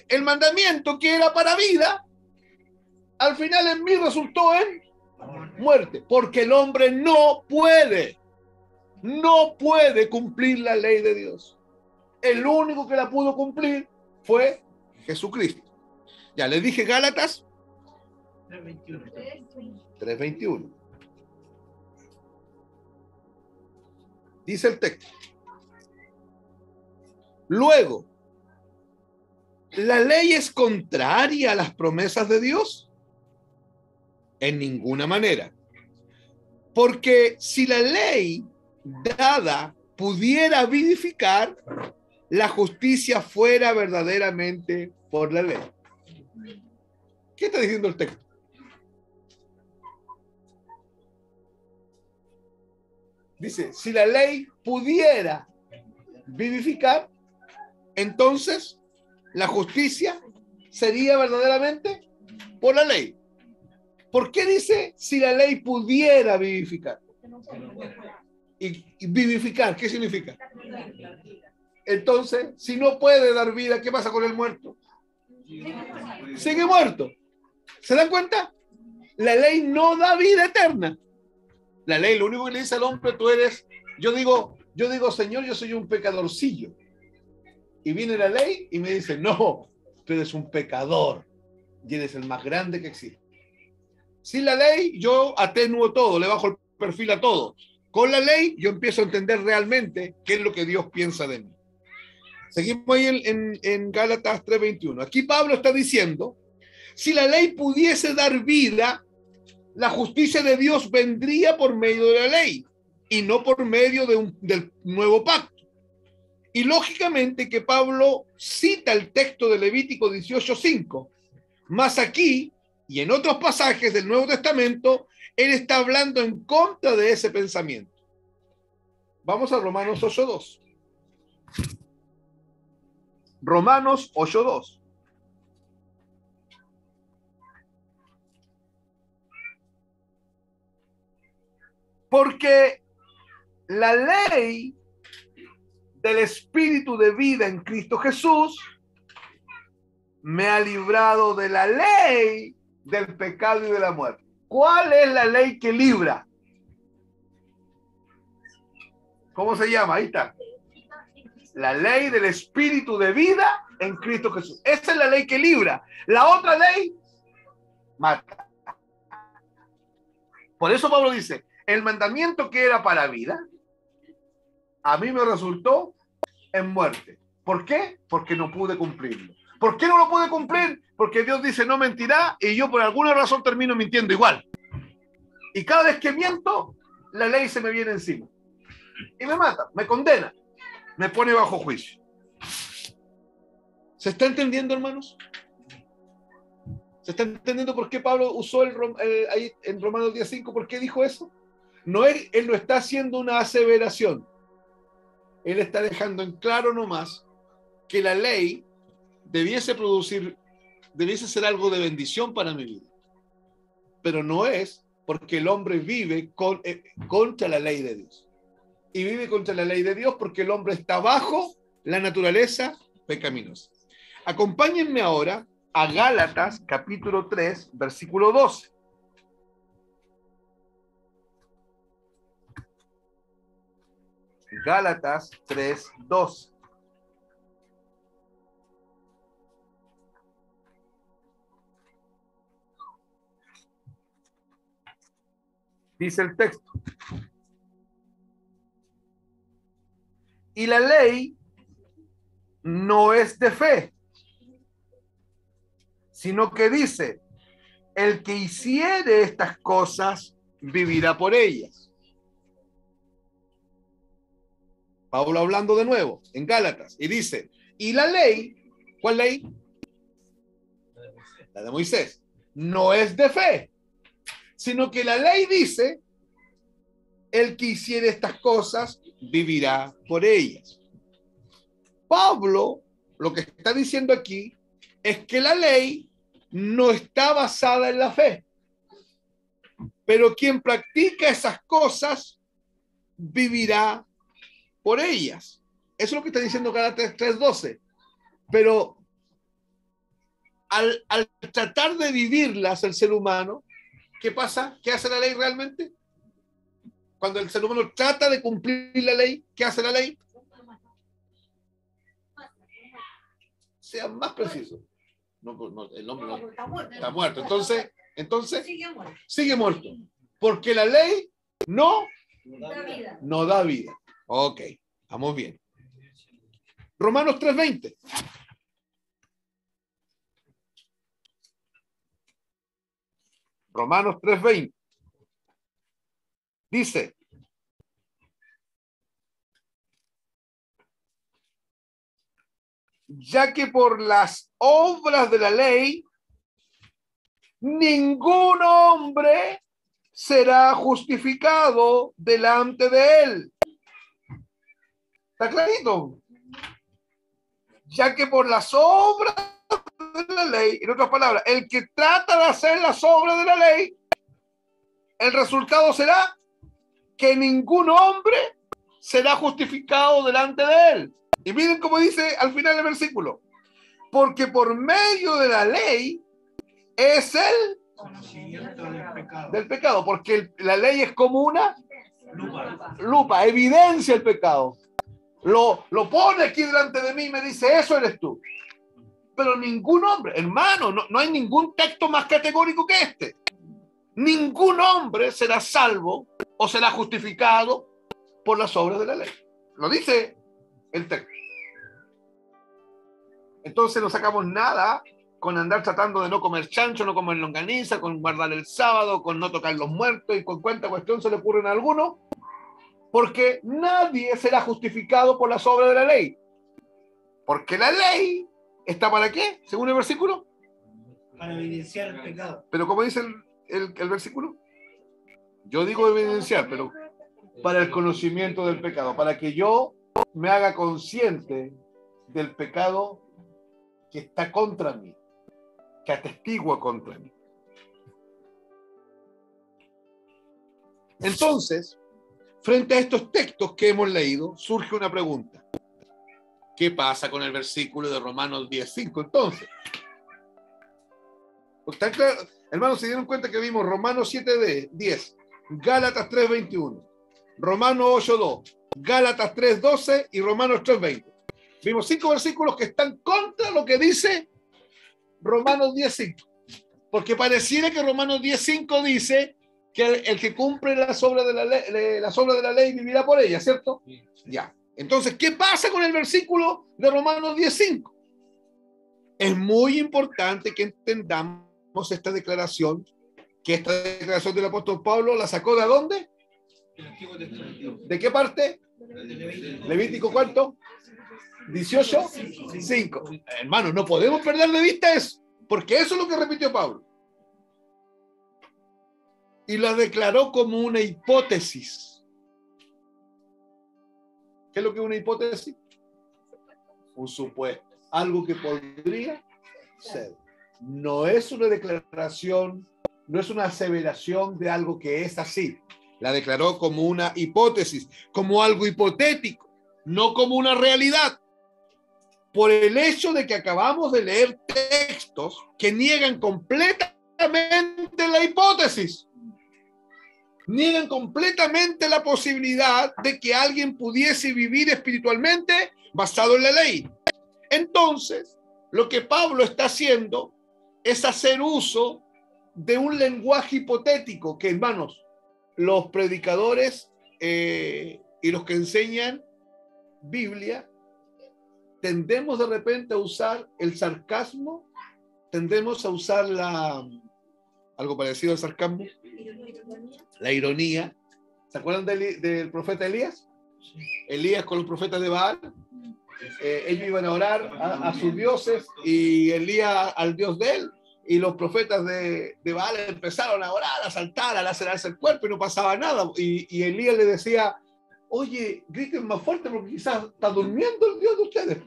el mandamiento que era para vida, al final en mí resultó en muerte. Porque el hombre no puede cumplir la ley de Dios. El único que la pudo cumplir fue Jesucristo. Ya les dije Gálatas 3:21. Dice el texto: luego, ¿la ley es contraria a las promesas de Dios? En ninguna manera. Porque si la ley dada pudiera vivificar, la justicia fuera verdaderamente por la ley. ¿Qué está diciendo el texto? Dice: si la ley pudiera vivificar, entonces la justicia sería verdaderamente por la ley. ¿Por qué dice si la ley pudiera vivificar? Y vivificar, ¿qué significa? Entonces, si no puede dar vida, ¿qué pasa con el muerto? Sigue muerto. ¿Se dan cuenta? La ley no da vida eterna. La ley lo único que le dice al hombre: tú eres, yo digo, Señor, yo soy un pecadorcillo. Y viene la ley y me dice: no, tú eres un pecador y eres el más grande que existe. Sin la ley yo atenuo todo, le bajo el perfil a todo. Con la ley yo empiezo a entender realmente qué es lo que Dios piensa de mí. Seguimos ahí en Gálatas 3:21. Aquí Pablo está diciendo: si la ley pudiese dar vida, la justicia de Dios vendría por medio de la ley y no por medio del nuevo pacto. Y lógicamente que Pablo cita el texto de Levítico 18:5, más aquí y en otros pasajes del Nuevo Testamento, él está hablando en contra de ese pensamiento. Vamos a Romanos 8:2. Romanos 8:2. Porque la ley del Espíritu de vida en Cristo Jesús me ha librado de la ley del pecado y de la muerte. ¿Cuál es la ley que libra? ¿Cómo se llama? Ahí está. La ley del espíritu de vida en Cristo Jesús. Esa es la ley que libra. La otra ley mata. Por eso Pablo dice, el mandamiento que era para vida, a mí me resultó en muerte. ¿Por qué? Porque no pude cumplirlo. ¿Por qué no lo pude cumplir? Porque Dios dice no mentirá y yo por alguna razón termino mintiendo igual. Y cada vez que miento, la ley se me viene encima. Y me mata, me condena, me pone bajo juicio. ¿Se está entendiendo, hermanos? ¿Se está entendiendo por qué Pablo usó ahí en Romanos 10:5? ¿Por qué dijo eso? No, él no está haciendo una aseveración. Él está dejando en claro nomás que la ley debiese ser algo de bendición para mi vida. Pero no es porque el hombre vive contra la ley de Dios. Y vive contra la ley de Dios porque el hombre está bajo la naturaleza pecaminosa. Acompáñenme ahora a Gálatas, capítulo 3, versículo 12. Gálatas 3, 12. Dice el texto. Y la ley no es de fe, sino que dice, el que hiciere estas cosas vivirá por ellas. Pablo hablando de nuevo en Gálatas y dice, y la ley, ¿cuál ley? La de Moisés, no es de fe, sino que la ley dice, el que hiciere estas cosas vivirá por ellas. Pablo lo que está diciendo aquí es que la ley no está basada en la fe, pero quien practica esas cosas vivirá por ellas. Eso es lo que está diciendo Gálatas 3:12. Pero al tratar de vivirlas el ser humano, ¿qué pasa? ¿Qué hace la ley realmente? Cuando el ser humano trata de cumplir la ley, ¿qué hace la ley? Sea más preciso. No, el hombre no, está muerto. Entonces sigue muerto. Porque la ley no da vida. Ok, vamos bien. Romanos 3:20. Romanos 3:20. Dice, ya que por las obras de la ley, ningún hombre será justificado delante de él. ¿Está clarito? Ya que por las obras de la ley, en otras palabras, el que trata de hacer las obras de la ley, el resultado será que ningún hombre será justificado delante de él. Y miren cómo dice al final del versículo. Porque por medio de la ley es el del pecado. Porque la ley es como una lupa, evidencia el pecado. Lo pone aquí delante de mí y me dice, eso eres tú. Pero ningún hombre, hermano, no hay ningún texto más categórico que este. Ningún hombre será salvo o será justificado por las obras de la ley. Lo dice el texto. Entonces no sacamos nada con andar tratando de no comer chancho, no comer longaniza, con guardar el sábado, con no tocar los muertos y con cuánta cuestión se le ocurren a alguno, porque nadie será justificado por las obras de la ley. Porque la ley está ¿para qué? Según el versículo. Para evidenciar el pecado. Pero ¿cómo dice el versículo? Yo digo evidenciar, pero para el conocimiento del pecado, para que yo me haga consciente del pecado que está contra mí, que atestigua contra mí. Entonces, frente a estos textos que hemos leído, surge una pregunta. ¿Qué pasa con el versículo de Romanos 10:5 entonces? Porque está claro, hermanos, se dieron cuenta que vimos Romanos 7:10, Gálatas 3:21, Romanos 8:2, Gálatas 3:12 y Romanos 3:20. Vimos 5 versículos que están contra lo que dice Romanos 10:5. Porque pareciera que Romanos 10:5 dice que el que cumple las obras de la ley vivirá por ella, ¿cierto? Sí. Ya. Entonces, ¿qué pasa con el versículo de Romanos 10:5? Es muy importante que entendamos esta declaración, que esta declaración del apóstol Pablo la sacó ¿de dónde? ¿De qué parte? Levítico, ¿cuánto? 18:5. Hermano, no podemos perder de vista eso, porque eso es lo que repitió Pablo. Y la declaró como una hipótesis. ¿Qué es lo que es una hipótesis? Un supuesto. Algo que podría ser. No es una declaración, no es una aseveración de algo que es así. La declaró como una hipótesis, como algo hipotético, no como una realidad. Por el hecho de que acabamos de leer textos que niegan completamente la hipótesis. Niegan completamente la posibilidad de que alguien pudiese vivir espiritualmente basado en la ley. Entonces, lo que Pablo está haciendo es hacer uso de un lenguaje hipotético que, hermanos, los predicadores y los que enseñan Biblia, tendemos de repente a usar el sarcasmo, tendemos a usar algo parecido al sarcasmo, la ironía. ¿Se acuerdan del profeta Elías? Elías con los profetas de Baal. Ellos iban a orar a sus dioses y Elías al dios de él, y los profetas de Baal empezaron a orar, a saltar, a lacerarse el cuerpo y no pasaba nada. Y Elías le decía: oye, griten más fuerte porque quizás está durmiendo el dios de ustedes.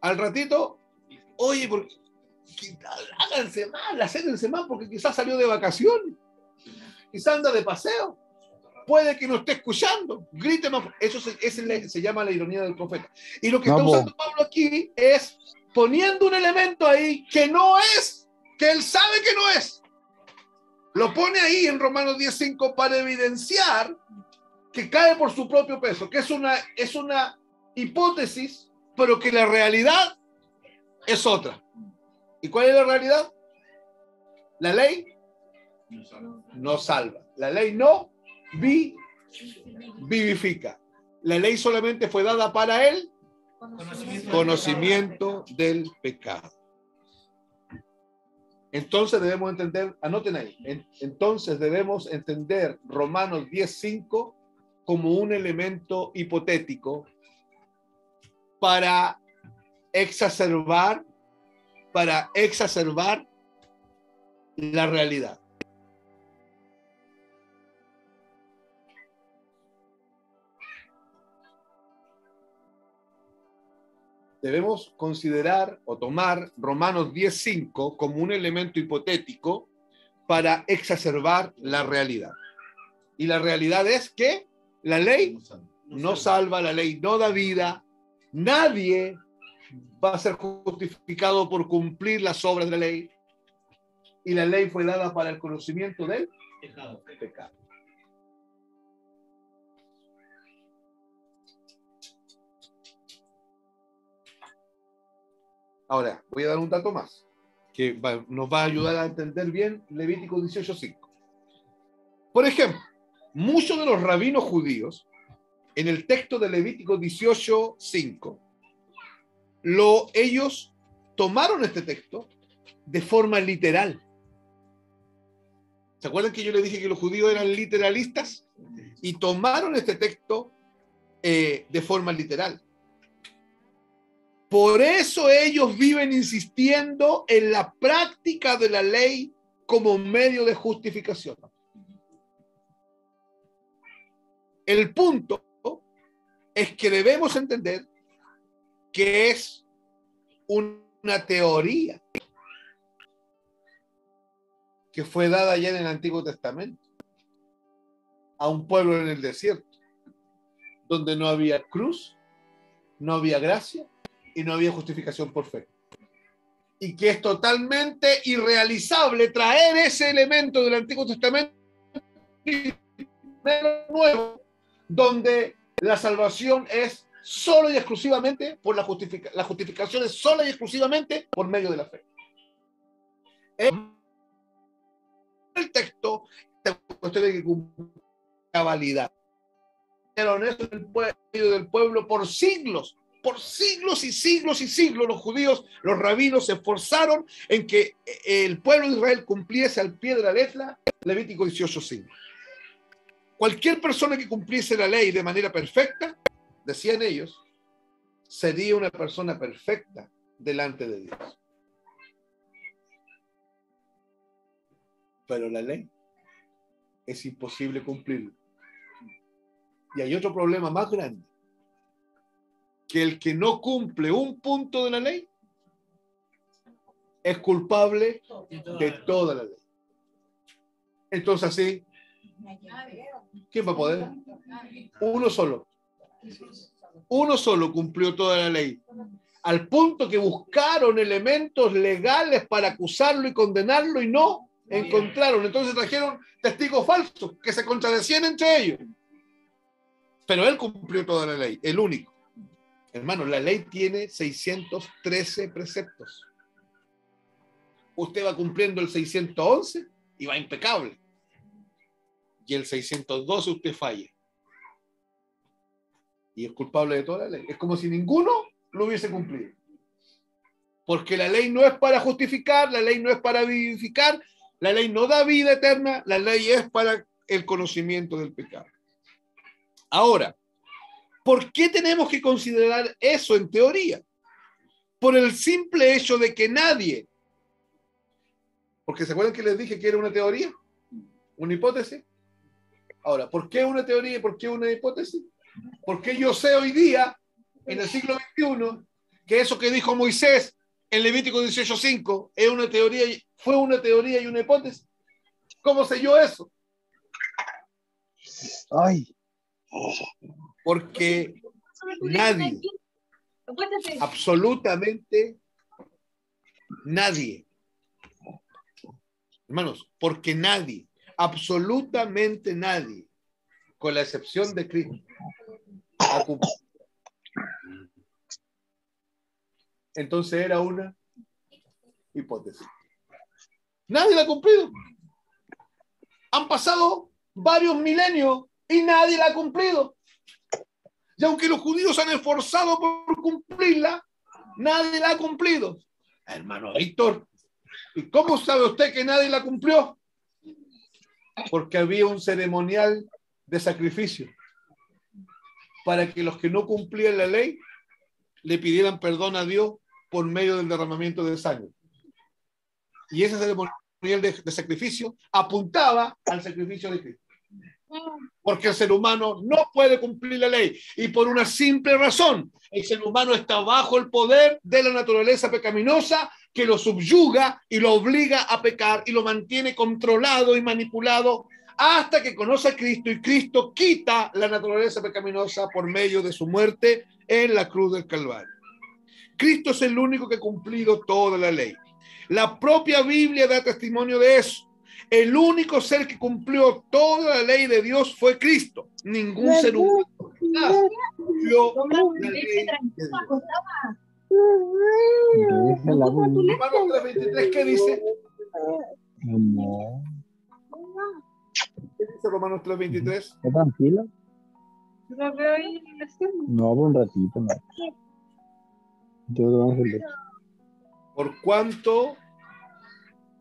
Al ratito, oye, háganse mal, acérquense más porque quizás salió de vacaciones, quizás anda de paseo, puede que no esté escuchando, grite más. Eso se llama la ironía del profeta. Y lo que está usando Pablo aquí es poniendo un elemento ahí que no es, que él sabe que no es. Lo pone ahí en Romanos 10:5 para evidenciar que cae por su propio peso, que es una hipótesis, pero que la realidad es otra. ¿Y cuál es la realidad? La ley no salva. La ley no vivifica. La ley solamente fue dada para el conocimiento del pecado. Entonces debemos entender, anoten ahí, entonces debemos entender Romanos 10:5 como un elemento hipotético para exacerbar la realidad. Debemos considerar o tomar Romanos 10:5 como un elemento hipotético para exacerbar la realidad. Y la realidad es que la ley no salva, la ley no da vida. Nadie va a ser justificado por cumplir las obras de la ley. Y la ley fue dada para el conocimiento del pecado. Ahora, voy a dar un dato más que nos va a ayudar a entender bien Levítico 18:5. Por ejemplo, muchos de los rabinos judíos, en el texto de Levítico 18:5, ellos tomaron este texto de forma literal. ¿Se acuerdan que yo les dije que los judíos eran literalistas? Y tomaron este texto de forma literal. Por eso ellos viven insistiendo en la práctica de la ley como medio de justificación. El punto es que debemos entender que es una teoría que fue dada ya en el Antiguo Testamento a un pueblo en el desierto, donde no había cruz, no había gracia y no había justificación por fe. Y que es totalmente irrealizable traer ese elemento del Antiguo Testamento y nuevo donde la salvación es solo y exclusivamente por la justificación es sola y exclusivamente por medio de la fe. El texto usted ve que cumple cabalidad. Pero eso en el medio del pueblo por siglos y siglos y siglos, los judíos, los rabinos se esforzaron en que el pueblo de Israel cumpliese al pie de la letra Levítico 18:5. Cualquier persona que cumpliese la ley de manera perfecta, decían ellos, sería una persona perfecta delante de Dios. Pero la ley es imposible cumplirla. Y hay otro problema más grande, que el que no cumple un punto de la ley es culpable de toda la ley. Entonces así, ¿quién va a poder? Uno solo. Uno solo cumplió toda la ley, al punto que buscaron elementos legales para acusarlo y condenarlo y no encontraron. Entonces trajeron testigos falsos que se contradecían entre ellos. Pero él cumplió toda la ley, el único. Hermano, la ley tiene 613 preceptos. Usted va cumpliendo el 611 y va impecable. Y el 612 usted falla. Y es culpable de toda la ley. Es como si ninguno lo hubiese cumplido. Porque la ley no es para justificar, la ley no es para vivificar, la ley no da vida eterna, la ley es para el conocimiento del pecado. Ahora, ¿por qué tenemos que considerar eso en teoría? Por el simple hecho de que nadie, porque ¿se acuerdan que les dije que era una teoría? ¿Una hipótesis? Ahora, ¿por qué una teoría y por qué una hipótesis? Porque yo sé hoy día, en el siglo XXI, que eso que dijo Moisés en Levítico 18:5 es una teoría, fue una teoría y una hipótesis. ¿Cómo sé yo eso? Ay. Porque nadie, absolutamente nadie, hermanos, porque nadie, absolutamente nadie, con la excepción de Cristo, ha cumplido. Entonces era una hipótesis. Nadie la ha cumplido. Han pasado varios milenios y nadie la ha cumplido. Y aunque los judíos se han esforzado por cumplirla, nadie la ha cumplido. Hermano Víctor, ¿y cómo sabe usted que nadie la cumplió? Porque había un ceremonial de sacrificio para que los que no cumplían la ley le pidieran perdón a Dios por medio del derramamiento de sangre. Y ese ceremonial de sacrificio apuntaba al sacrificio de Cristo. Porque el ser humano no puede cumplir la ley. Y por una simple razón, el ser humano está bajo el poder de la naturaleza pecaminosa que lo subyuga y lo obliga a pecar y lo mantiene controlado y manipulado hasta que conoce a Cristo y Cristo quita la naturaleza pecaminosa por medio de su muerte en la cruz del Calvario. Cristo es el único que ha cumplido toda la ley. La propia Biblia da testimonio de eso. El único ser que cumplió toda la ley de Dios fue Cristo. Ningún ser humano cumplió la ley de Dios. Romanos 3:23, ¿qué dice? No. ¿Qué dice Romanos 3:23? ¿Está tranquila? No, por un ratito, no. Yo lo voy a hacer. Por cuanto...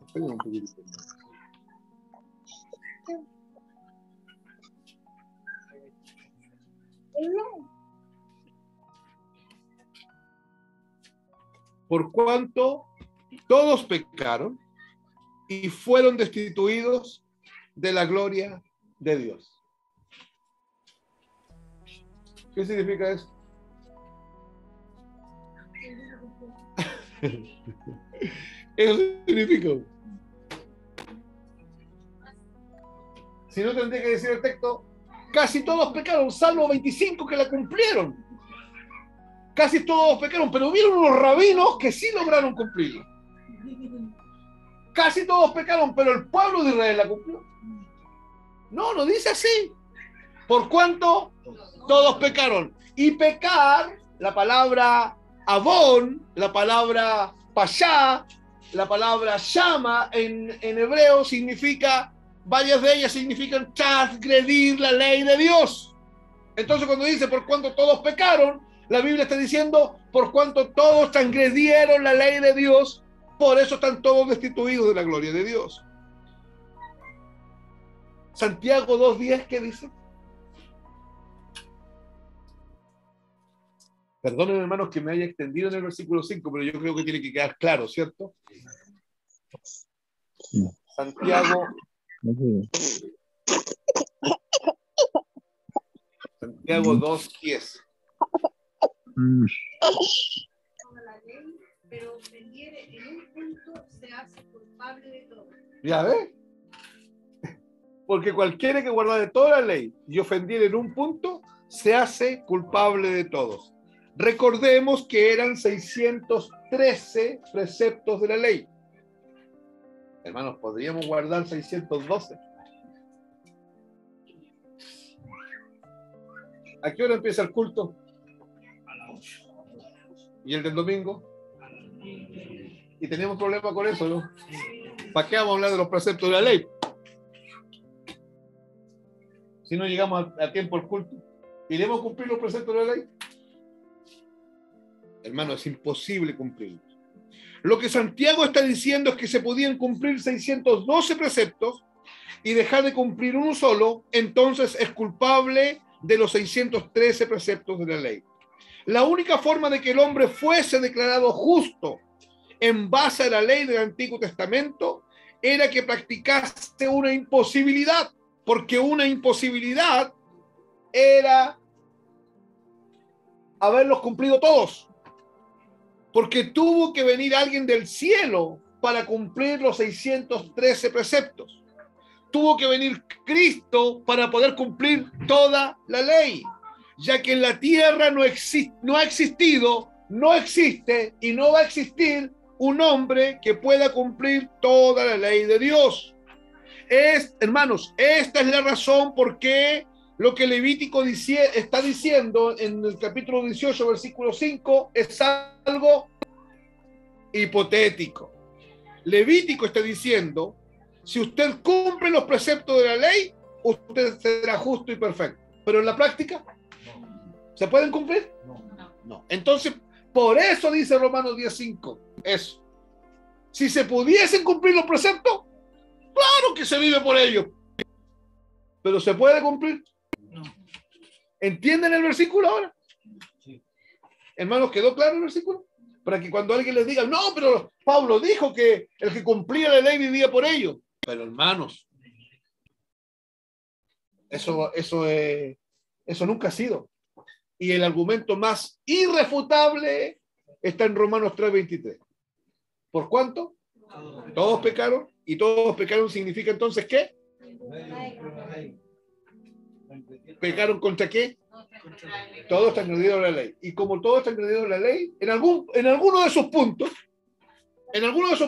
Esperen un poquito. Por cuanto todos pecaron y fueron destituidos de la gloria de Dios. ¿Qué significa eso? Eso significa. Si no, tendría que decir el texto, casi todos pecaron, salvo 25 que la cumplieron. Casi todos pecaron, pero hubieron unos rabinos que sí lograron cumplirlo. Casi todos pecaron, pero el pueblo de Israel la cumplió. No, no dice así. ¿Por cuánto? Todos pecaron. Y pecar, la palabra avón, la palabra pashá, la palabra shama en hebreo significa, varias de ellas significan transgredir la ley de Dios. Entonces cuando dice por cuanto todos pecaron, la Biblia está diciendo por cuanto todos transgredieron la ley de Dios, por eso están todos destituidos de la gloria de Dios. Santiago 2:10, ¿qué dice? Perdonen, hermanos, que me haya extendido en el versículo 5, pero yo creo que tiene que quedar claro, ¿cierto? Santiago 2:10. Toda la ley, pero ofendiere en un punto se hace culpable de todo. ¿Ya ves? Porque cualquiera que guardare toda la ley y ofendiere en un punto se hace culpable de todos. Recordemos que eran 613 preceptos de la ley. Hermanos, podríamos guardar 612. ¿A qué hora empieza el culto? ¿Y el del domingo? Y tenemos problema con eso, ¿no? ¿Para qué vamos a hablar de los preceptos de la ley? Si no llegamos a tiempo al culto, ¿iremos a cumplir los preceptos de la ley? Hermano, es imposible cumplirlos. Lo que Santiago está diciendo es que se podían cumplir 612 preceptos y dejar de cumplir uno solo, entonces es culpable de los 613 preceptos de la ley. La única forma de que el hombre fuese declarado justo en base a la ley del Antiguo Testamento era que practicase una imposibilidad, porque una imposibilidad era haberlos cumplido todos, porque tuvo que venir alguien del cielo para cumplir los 613 preceptos. Tuvo que venir Cristo para poder cumplir toda la ley, ya que en la tierra no ha existido, no existe y no va a existir un hombre que pueda cumplir toda la ley de Dios. Hermanos, esta es la razón por qué lo que Levítico está diciendo en el capítulo 18, versículo 5, es algo hipotético. Levítico está diciendo, si usted cumple los preceptos de la ley, usted será justo y perfecto. Pero en la práctica, ¿se pueden cumplir? No. Entonces, por eso dice Romanos 10:5, eso. Si se pudiesen cumplir los preceptos, claro que se vive por ellos. Pero ¿se puede cumplir? No. ¿Entienden el versículo ahora? Sí. Hermanos, ¿quedó claro el versículo? Para que cuando alguien les diga, no, pero Pablo dijo que el que cumplía la ley vivía por ello. Pero hermanos, eso nunca ha sido. Y el argumento más irrefutable está en Romanos 3:23. ¿Por cuánto? Todos pecaron. ¿Y todos pecaron significa entonces qué? ¿Pecaron contra qué? Todos están transgredidos la ley. Y como todos están transgredidos la ley, en alguno de esos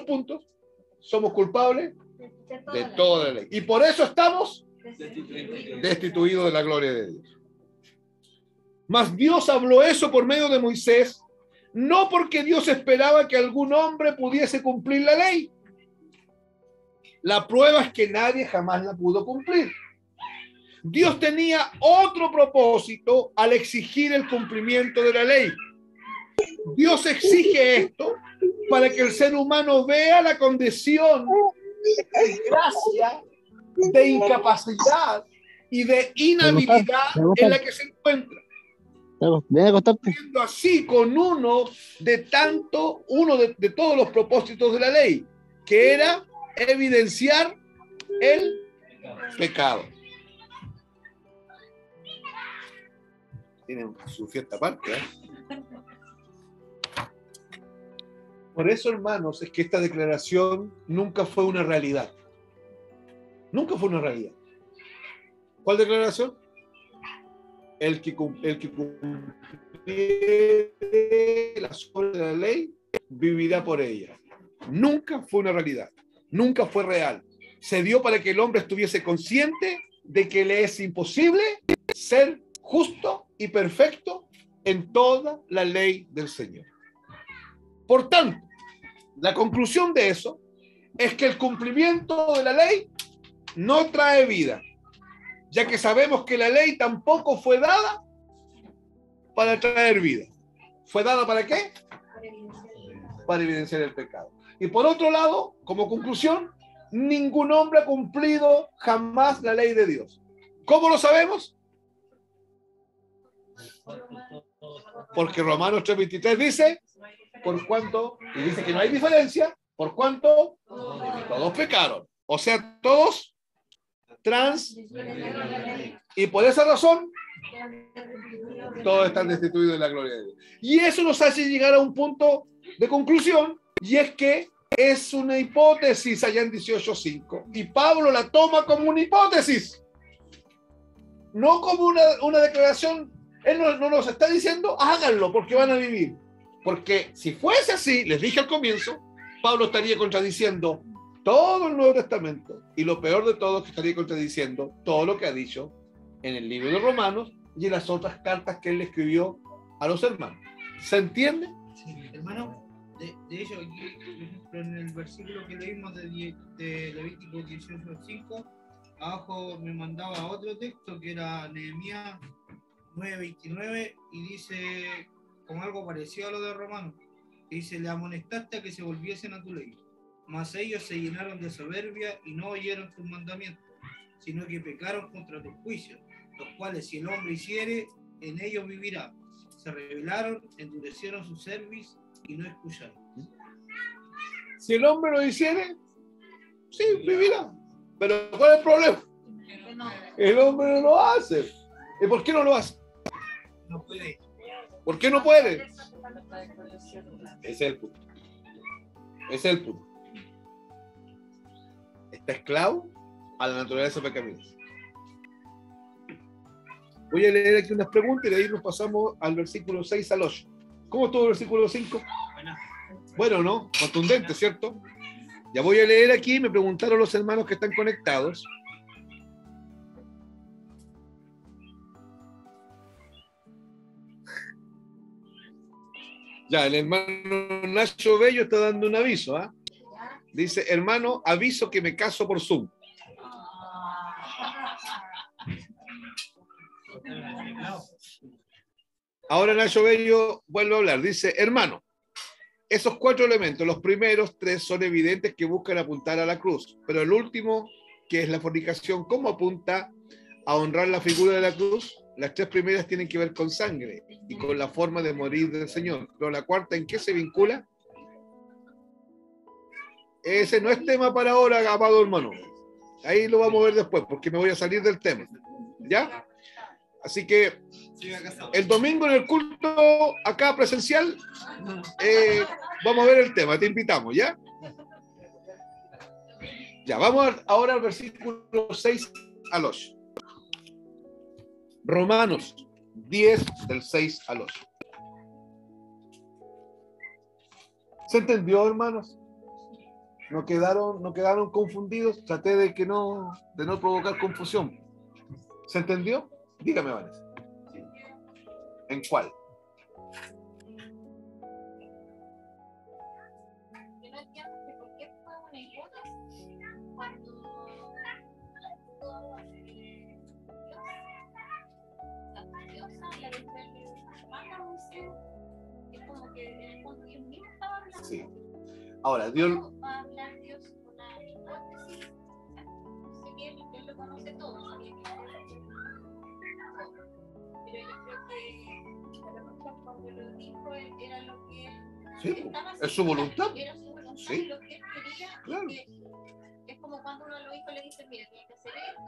puntos, somos culpables de toda la ley. Y por eso estamos destituidos de la gloria de Dios. Mas Dios habló eso por medio de Moisés, no porque Dios esperaba que algún hombre pudiese cumplir la ley. La prueba es que nadie jamás la pudo cumplir. Dios tenía otro propósito al exigir el cumplimiento de la ley. Dios exige esto para que el ser humano vea la condición de gracia, de incapacidad y de inhabilidad en la que se encuentra. Ven a acostarte. Siendo así con uno de todos los propósitos de la ley, que era evidenciar el pecado. Tienen su cierta parte, ¿eh? Por eso, hermanos, es que esta declaración nunca fue una realidad. Nunca fue una realidad. ¿Cuál declaración? El que cumpliere las obras de la ley vivirá por ella. Nunca fue una realidad. Nunca fue real. Se dio para que el hombre estuviese consciente de que le es imposible ser justo y perfecto en toda la ley del Señor. Por tanto, la conclusión de eso es que el cumplimiento de la ley no trae vida, ya que sabemos que la ley tampoco fue dada para traer vida. ¿Fue dada para qué? Para evidenciar el pecado. Y por otro lado, como conclusión, ningún hombre ha cumplido jamás la ley de Dios. ¿Cómo lo sabemos? Porque Romanos 3:23 dice, por cuanto, y dice que no hay diferencia, por cuanto todos pecaron. O sea, todos y por esa razón todos están destituidos de la gloria de Dios. Y eso nos hace llegar a un punto de conclusión, y es que es una hipótesis allá en 18:5, y Pablo la toma como una hipótesis, no como una declaración. Él no nos está diciendo háganlo porque van a vivir, porque si fuese así, les dije al comienzo, Pablo estaría contradiciendo todo el Nuevo Testamento, y lo peor de todo es que estaría contradiciendo todo lo que ha dicho en el libro de Romanos y en las otras cartas que él le escribió a los hermanos. ¿Se entiende? Sí, hermano, de hecho, aquí, por ejemplo, en el versículo que leímos de Levítico 18:5, abajo me mandaba otro texto que era Nehemías 9:29, y dice como algo parecido a lo de Romanos. Dice: le amonestaste a que se volviesen a tu ley, mas ellos se llenaron de soberbia y no oyeron tus mandamientos, sino que pecaron contra tus juicios, los cuales si el hombre hiciere, en ellos vivirá. Se rebelaron, endurecieron su cerviz y no escucharon. Si el hombre lo hiciere, sí, vivirá. Pero ¿cuál es el problema? El hombre no lo hace. ¿Y por qué no lo hace? No puede. ¿Por qué no puede? Ese es el punto. Ese es el punto. Está esclavo a la naturaleza pecaminosa. Voy a leer aquí unas preguntas y de ahí nos pasamos al versículo 6 al 8. ¿Cómo estuvo el versículo 5? Bueno, ¿no? Contundente, ¿cierto? Ya voy a leer aquí. Me preguntaron los hermanos que están conectados. Ya, el hermano Nacho Bello está dando un aviso, ¿ah? Dice: hermano, aviso que me caso por Zoom. Ahora Nacho Bello vuelve a hablar. Dice: hermano, esos 4 elementos, los primeros 3 son evidentes que buscan apuntar a la cruz, pero el último, que es la fornicación, ¿cómo apunta a honrar la figura de la cruz? Las 3 primeras tienen que ver con sangre y con la forma de morir del Señor, pero la cuarta, ¿en qué se vincula? Ese no es tema para ahora, amado hermano. Ahí lo vamos a ver después, porque me voy a salir del tema. ¿Ya? Así que el domingo en el culto acá presencial vamos a ver el tema, te invitamos, ¿ya? Ya, vamos ahora al versículo 6 al 8. Romanos 10 del 6 al 8. ¿Se entendió, hermanos? ¿No quedaron confundidos? Traté de no provocar confusión. ¿Se entendió? Dígame, Vanessa. ¿En cuál? Yo no entiendo por qué fue una hipótesis cuando Dios habla de manda a Moisés, es como que en el fondo Dios mismo estaba hablando. Sí. Ahora, Dios Va a hablar Dios una hipótesis. No sé que Él lo conoce todo, sabía que pero yo creo que a lo mejor cuando lo dijo era lo que él sí, estaba es su voluntad. era su voluntad, Sí. lo que él quería. Claro. Es como cuando uno a los hijos le dice: mira, tienes que hacer esto,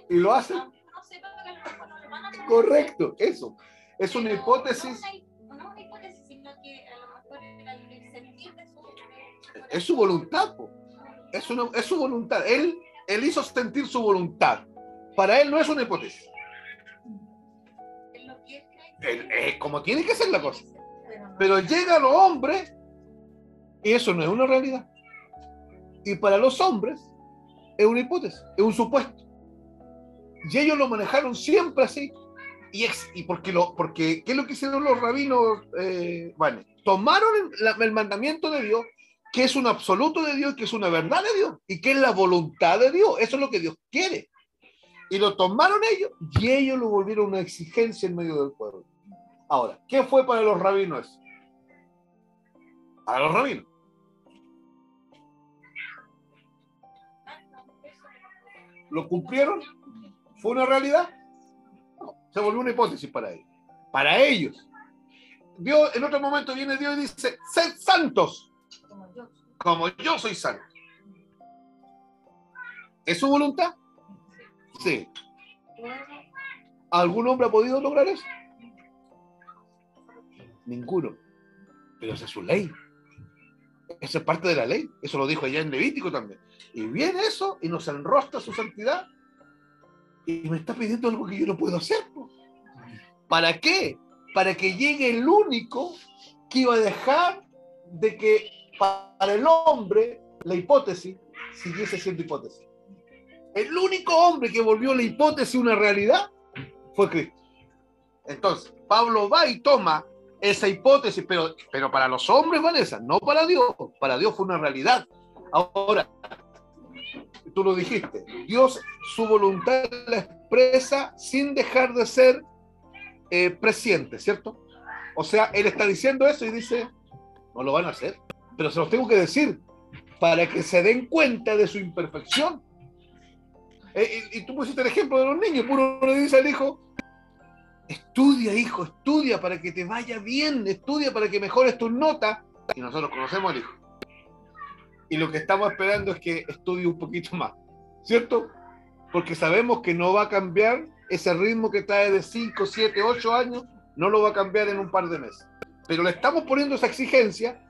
Y lo hace. aunque no sepa que a lo mejor no lo van a hacer. Correcto, eso. Es una Pero hipótesis. No una hipótesis, sino que a lo mejor era el sentir de su Es su voluntad, po. Es su voluntad. Él hizo sentir su voluntad. Para él no es una hipótesis. es lo que él cree. Es como tiene que ser la cosa. Pero llega a los hombres y eso no es una realidad. Y para los hombres es una hipótesis, es un supuesto. Y ellos lo manejaron siempre así. Y porque ¿qué es lo que hicieron los rabinos? Bueno, tomaron el mandamiento de Dios, que es un absoluto de Dios, que es una verdad de Dios, y que es la voluntad de Dios. Eso es lo que Dios quiere. Y lo tomaron ellos, y ellos lo volvieron una exigencia en medio del pueblo. Ahora, ¿qué fue para los rabinos eso? Para los rabinos. ¿Lo cumplieron? ¿Fue una realidad? No, se volvió una hipótesis para ellos. Para ellos. Dios, en otro momento viene Dios y dice, sed santos, como yo soy santo. ¿Es su voluntad? Sí. ¿Algún hombre ha podido lograr eso? Ninguno. Pero esa es su ley. Eso es parte de la ley. Eso lo dijo allá en Levítico también. Y viene eso y nos enrostra su santidad. Y me está pidiendo algo que yo no puedo hacer. ¿Para qué? Para que llegue el único que iba a dejar de que para el hombre la hipótesis siguiese siendo hipótesis. El único hombre que volvió la hipótesis una realidad fue Cristo. Entonces, Pablo va y toma esa hipótesis, pero para los hombres, Vanessa, no para Dios. Para Dios fue una realidad. Ahora, tú lo dijiste, Dios su voluntad la expresa sin dejar de ser presciente, ¿cierto? O sea, Él está diciendo eso y dice, no lo van a hacer, pero se los tengo que decir para que se den cuenta de su imperfección. Y tú pusiste el ejemplo de los niños, uno le dice al hijo, estudia, hijo, estudia para que te vaya bien, estudia para que mejores tus notas, y nosotros conocemos al hijo. Y lo que estamos esperando es que estudie un poquito más, ¿cierto? Porque sabemos que no va a cambiar ese ritmo que trae de 5, 7, 8 años, no lo va a cambiar en un par de meses. Pero le estamos poniendo esa exigencia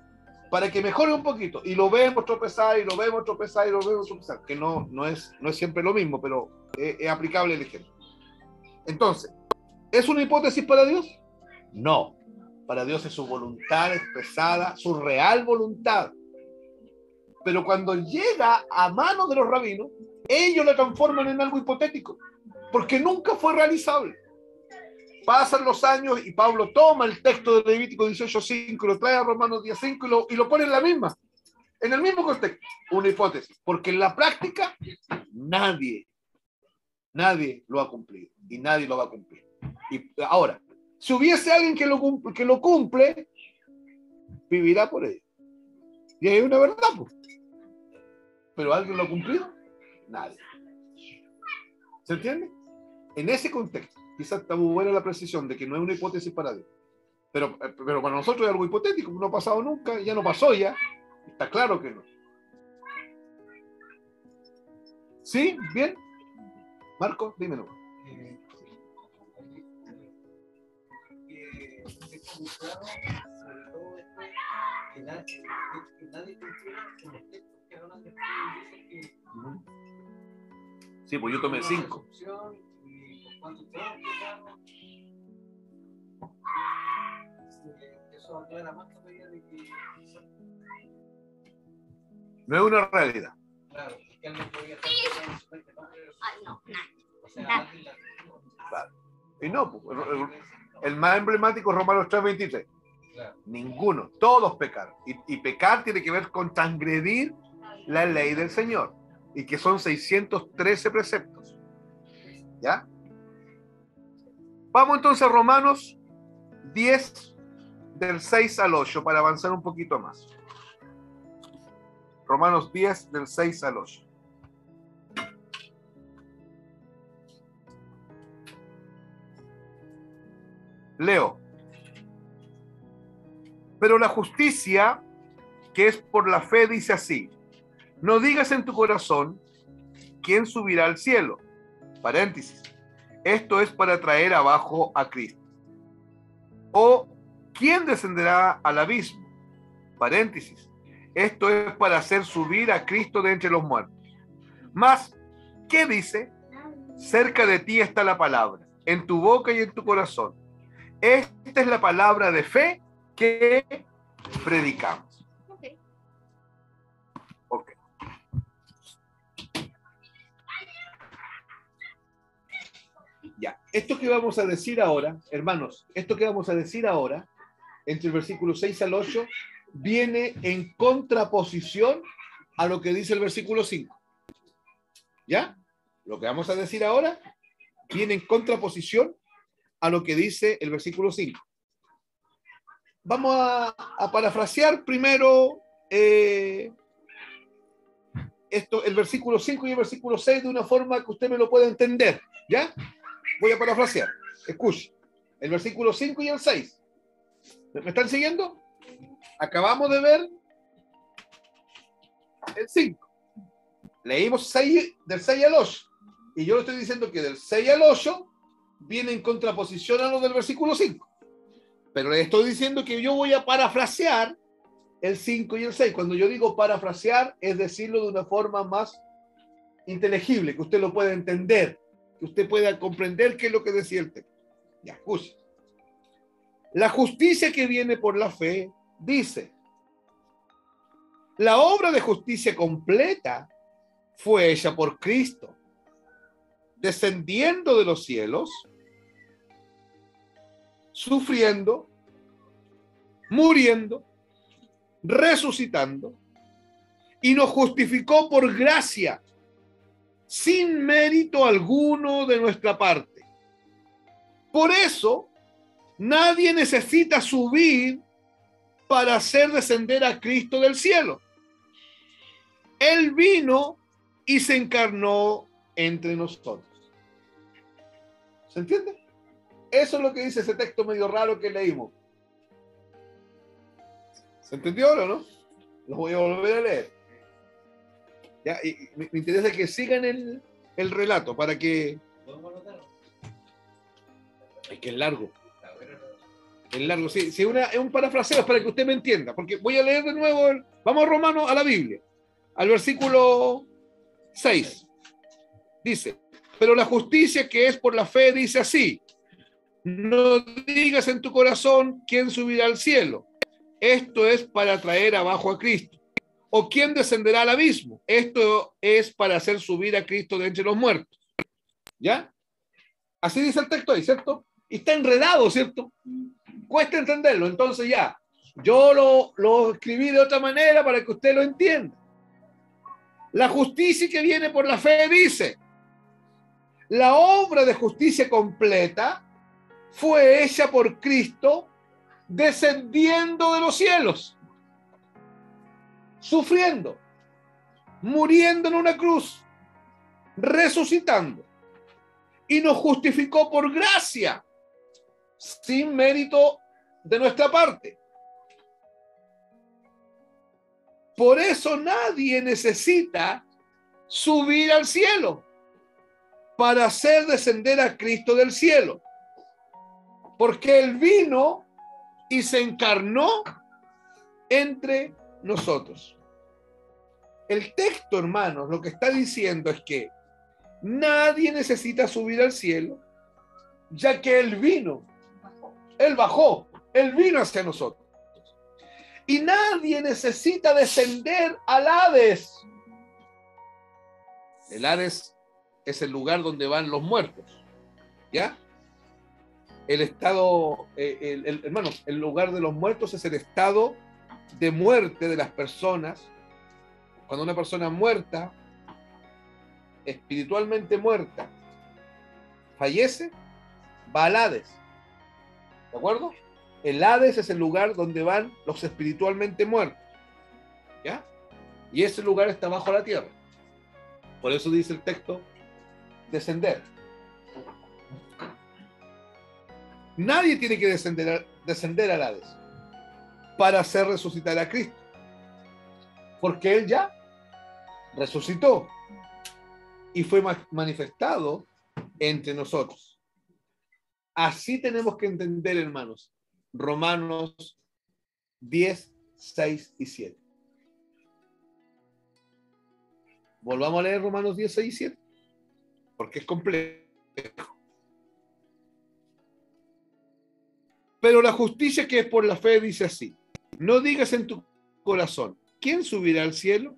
para que mejore un poquito. Y lo vemos tropezar, y lo vemos tropezar, y lo vemos tropezar. Que no es siempre lo mismo, pero es aplicable el ejemplo. Entonces, ¿es una hipótesis para Dios? No. Para Dios es su voluntad expresada, su real voluntad. Pero cuando llega a manos de los rabinos, ellos la transforman en algo hipotético, porque nunca fue realizable. Pasan los años y Pablo toma el texto de Levítico 18:5, lo trae a Romanos 10:5 y lo pone en el mismo contexto. Una hipótesis, porque en la práctica nadie lo ha cumplido y nadie lo va a cumplir. Y ahora, si hubiese alguien que lo cumple, vivirá por ello. Y hay una verdad, pues. ¿Pero alguien lo ha cumplido? Nadie. ¿Se entiende? En ese contexto, quizás está muy buena la precisión de que no es una hipótesis para Dios. Pero para nosotros es algo hipotético, no ha pasado nunca, ya no pasó ya. Está claro que no. ¿Sí? ¿Bien? Marco, dímelo. Sí, pues yo tomé 5. No es una realidad. Claro, es que él no podía estar Claro. Y no, pues, el más emblemático es Romanos 3:23. Claro. Ninguno, todos pecaron. Y pecar tiene que ver con transgredir la ley del Señor. Y que son 613 preceptos. ¿Ya? Vamos entonces a Romanos 10, del 6 al 8, para avanzar un poquito más. Romanos 10, del 6 al 8. Leo. Pero la justicia, que es por la fe, dice así: no digas en tu corazón, ¿quién subirá al cielo? Paréntesis. Esto es para traer abajo a Cristo. O ¿quién descenderá al abismo? Paréntesis. Esto es para hacer subir a Cristo de entre los muertos. Mas, ¿qué dice? Cerca de ti está la palabra, en tu boca y en tu corazón. Esta es la palabra de fe que predicamos. Ok. esto que vamos a decir ahora, hermanos, esto que vamos a decir ahora, entre el versículo 6 al 8, viene en contraposición a lo que dice el versículo 5. ¿Ya? Lo que vamos a decir ahora viene en contraposición a lo que dice el versículo 5. Vamos a parafrasear primero el versículo 5 y el versículo 6 de una forma que usted me lo pueda entender. ¿Ya? Voy a parafrasear. Escuche. El versículo 5 y el 6. ¿Me están siguiendo? Acabamos de ver el 5. Leímos del 6 al 8. Y yo le estoy diciendo que del 6 al 8 viene en contraposición a lo del versículo 5. Pero le estoy diciendo que yo voy a parafrasear el 5 y el 6. Cuando yo digo parafrasear, es decirlo de una forma más inteligible, que usted lo pueda entender, que usted pueda comprender qué es lo que decía el texto. Ya, escuche. La justicia que viene por la fe dice: la obra de justicia completa fue hecha por Cristo, descendiendo de los cielos, sufriendo, muriendo, resucitando, y nos justificó por gracia, sin mérito alguno de nuestra parte. Por eso, nadie necesita subir para hacer descender a Cristo del cielo. Él vino y se encarnó entre nosotros. ¿Se entiende? Eso es lo que dice ese texto medio raro que leímos. ¿Se entendió ahora, no? Lo voy a volver a leer. Ya, y me interesa que sigan el relato para que... Es que es largo. Es largo, sí. Es un parafraseo, es para que usted me entienda. Porque voy a leer de nuevo. Vamos a Romanos, a la Biblia. Al versículo 6. Dice: pero la justicia que es por la fe dice así: no digas en tu corazón quién subirá al cielo. Esto es para traer abajo a Cristo. ¿O quién descenderá al abismo? Esto es para hacer subir a Cristo de entre los muertos. ¿Ya? Así dice el texto ahí, ¿cierto? Y está enredado, ¿cierto? Cuesta entenderlo. Entonces ya, yo lo escribí de otra manera para que usted lo entienda. La justicia que viene por la fe dice: la obra de justicia completa fue hecha por Cristo, descendiendo de los cielos, sufriendo, muriendo en una cruz, resucitando, y nos justificó por gracia, sin mérito de nuestra parte. Por eso nadie necesita subir al cielo para hacer descender a Cristo del cielo, porque Él vino y se encarnó entre nosotros. El texto, hermanos, lo que está diciendo es que nadie necesita subir al cielo, ya que Él vino, Él bajó, Él vino hacia nosotros. Y nadie necesita descender al Hades. El Hades es el lugar donde van los muertos, ¿ya? El estado, hermanos, el lugar de los muertos es el estado de muerte de las personas. Cuando una persona muerta, espiritualmente muerta, fallece, va al Hades. ¿De acuerdo? El Hades es el lugar donde van los espiritualmente muertos. ¿Ya? Y ese lugar está bajo la tierra. Por eso dice el texto: descender. Nadie tiene que descender al Hades para hacer resucitar a Cristo, porque Él ya resucitó y fue manifestado entre nosotros. Así tenemos que entender, hermanos, Romanos 10, 6 y 7. Volvamos a leer Romanos 10, 6 y 7, porque es complejo. Pero la justicia que es por la fe dice así: no digas en tu corazón, ¿quién subirá al cielo?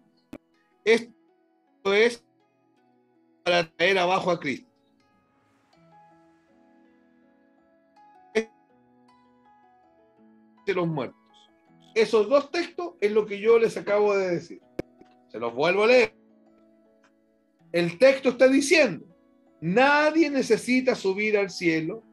Esto es para traer abajo a Cristo. los muertos. Esos dos textos es lo que yo les acabo de decir. Se los vuelvo a leer. El texto está diciendo: nadie necesita subir al cielo,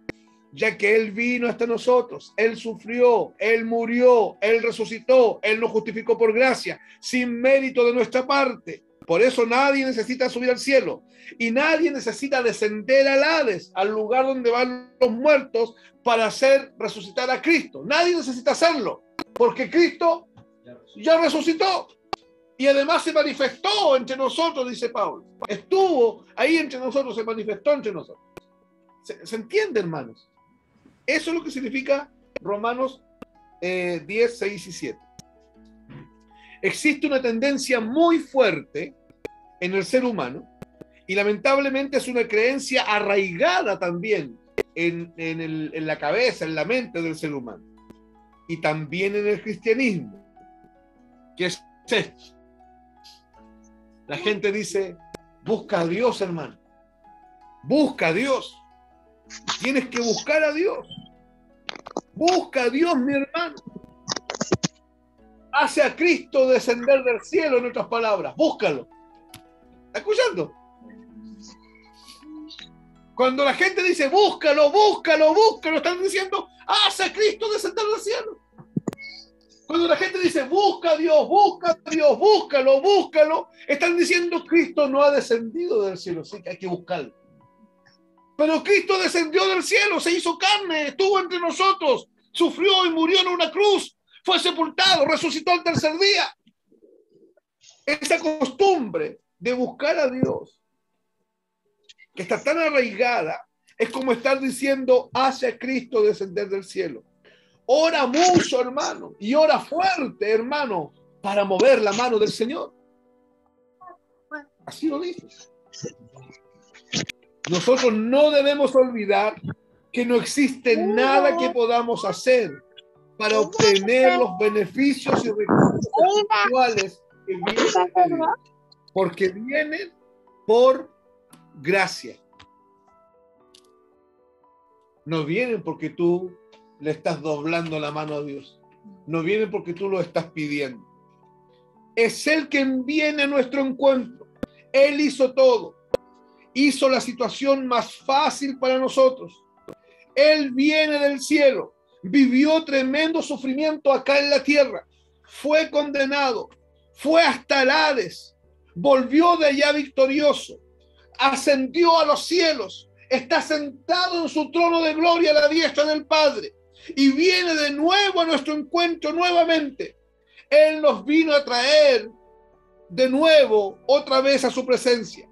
ya que Él vino hasta nosotros. Él sufrió, Él murió, Él resucitó, Él nos justificó por gracia, sin mérito de nuestra parte. Por eso nadie necesita subir al cielo. Y nadie necesita descender al Hades, al lugar donde van los muertos, para hacer resucitar a Cristo. Nadie necesita hacerlo, porque Cristo ya resucitó. Y además se manifestó entre nosotros, dice Pablo. Estuvo ahí entre nosotros, se manifestó entre nosotros. ¿Se entiende, hermanos? Eso es lo que significa Romanos 10, 6 y 7. Existe una tendencia muy fuerte en el ser humano, y lamentablemente es una creencia arraigada también en la cabeza, en la mente del ser humano, y también en el cristianismo, que es esto. La gente dice: busca a Dios, hermano. Busca a Dios. Tienes que buscar a Dios. Busca a Dios, mi hermano. Hace a Cristo descender del cielo, en otras palabras. Búscalo. ¿Está escuchando? Cuando la gente dice: búscalo, búscalo, búscalo, están diciendo: hace a Cristo descender del cielo. Cuando la gente dice: busca a Dios, búscalo, búscalo, están diciendo: Cristo no ha descendido del cielo, sí que hay que buscarlo. Pero Cristo descendió del cielo, se hizo carne, estuvo entre nosotros, sufrió y murió en una cruz, fue sepultado, resucitó al tercer día. Esa costumbre de buscar a Dios, que está tan arraigada, es como estar diciendo: hace a Cristo descender del cielo. Ora mucho, hermano, y ora fuerte, hermano, para mover la mano del Señor. Así lo dice. Nosotros no debemos olvidar que no existe nada que podamos hacer para obtener los beneficios y recursos espirituales que vienen de Dios, porque vienen por gracia. No vienen porque tú le estás doblando la mano a Dios. No viene porque tú lo estás pidiendo. Es Él quien viene a nuestro encuentro. Él hizo todo. Hizo la situación más fácil para nosotros. Él viene del cielo. Vivió tremendo sufrimiento acá en la tierra. Fue condenado. Fue hasta el Hades. Volvió de allá victorioso. Ascendió a los cielos. Está sentado en su trono de gloria a la diestra del Padre. Y viene de nuevo a nuestro encuentro nuevamente. Él nos vino a traer de nuevo otra vez a su presencia.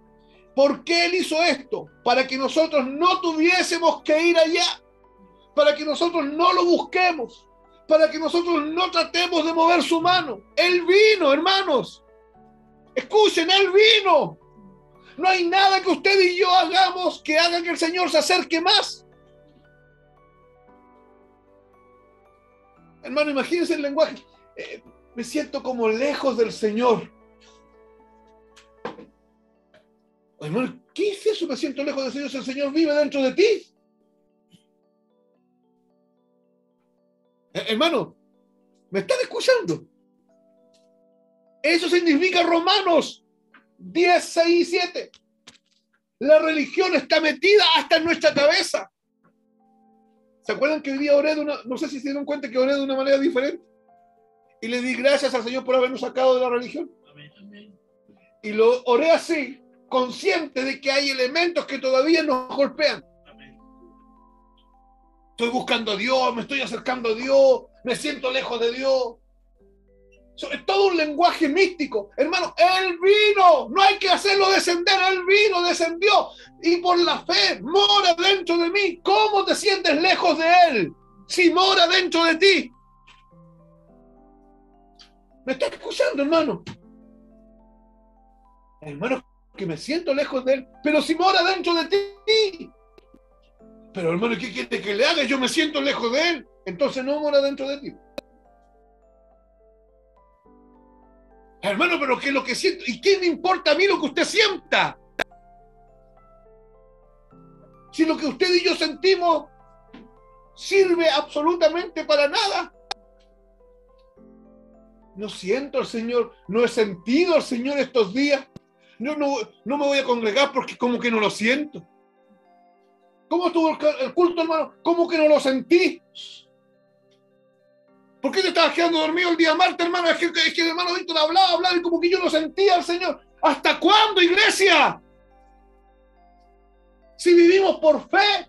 ¿Por qué Él hizo esto? Para que nosotros no tuviésemos que ir allá. Para que nosotros no lo busquemos. Para que nosotros no tratemos de mover su mano. Él vino, hermanos. Escuchen, Él vino. No hay nada que usted y yo hagamos que haga que el Señor se acerque más. Hermano, imagínense el lenguaje. Me siento como lejos del Señor. Hermano, ¿qué es eso? Me siento lejos del Señor si el Señor vive dentro de ti. Hermano, ¿me están escuchando? Eso significa Romanos 10, 6 y 7. La religión está metida hasta en nuestra cabeza. ¿Se acuerdan que hoy día oré no sé si se dieron cuenta que oré de una manera diferente? Y le di gracias al Señor por habernos sacado de la religión. Amén. Y lo oré así, consciente de que hay elementos que todavía nos golpean. Amén. Estoy buscando a Dios, me estoy acercando a Dios, me siento lejos de Dios. Es todo un lenguaje místico. Hermano, Él vino, no hay que hacerlo descender, Él vino, descendió, y por la fe mora dentro de mí. ¿Cómo te sientes lejos de Él si mora dentro de ti? ¿Me estás escuchando, hermano? Hermano, que me siento lejos de Él, pero si mora dentro de ti. Pero hermano, ¿qué quiere que le haga? Yo me siento lejos de Él. Entonces no mora dentro de ti. Hermano, pero ¿qué es lo que siento? ¿Y qué me importa a mí lo que usted sienta? Si lo que usted y yo sentimos sirve absolutamente para nada. no siento al Señor, no he sentido al Señor estos días. No me voy a congregar porque como que no lo siento. ¿Cómo estuvo el culto, hermano? ¿Cómo que no lo sentí? ¿Por qué te estabas quedando dormido el día martes, hermano? Es que el hermano Víctor hablaba y como que yo no sentía al Señor. ¿Hasta cuándo, iglesia? Si vivimos por fe,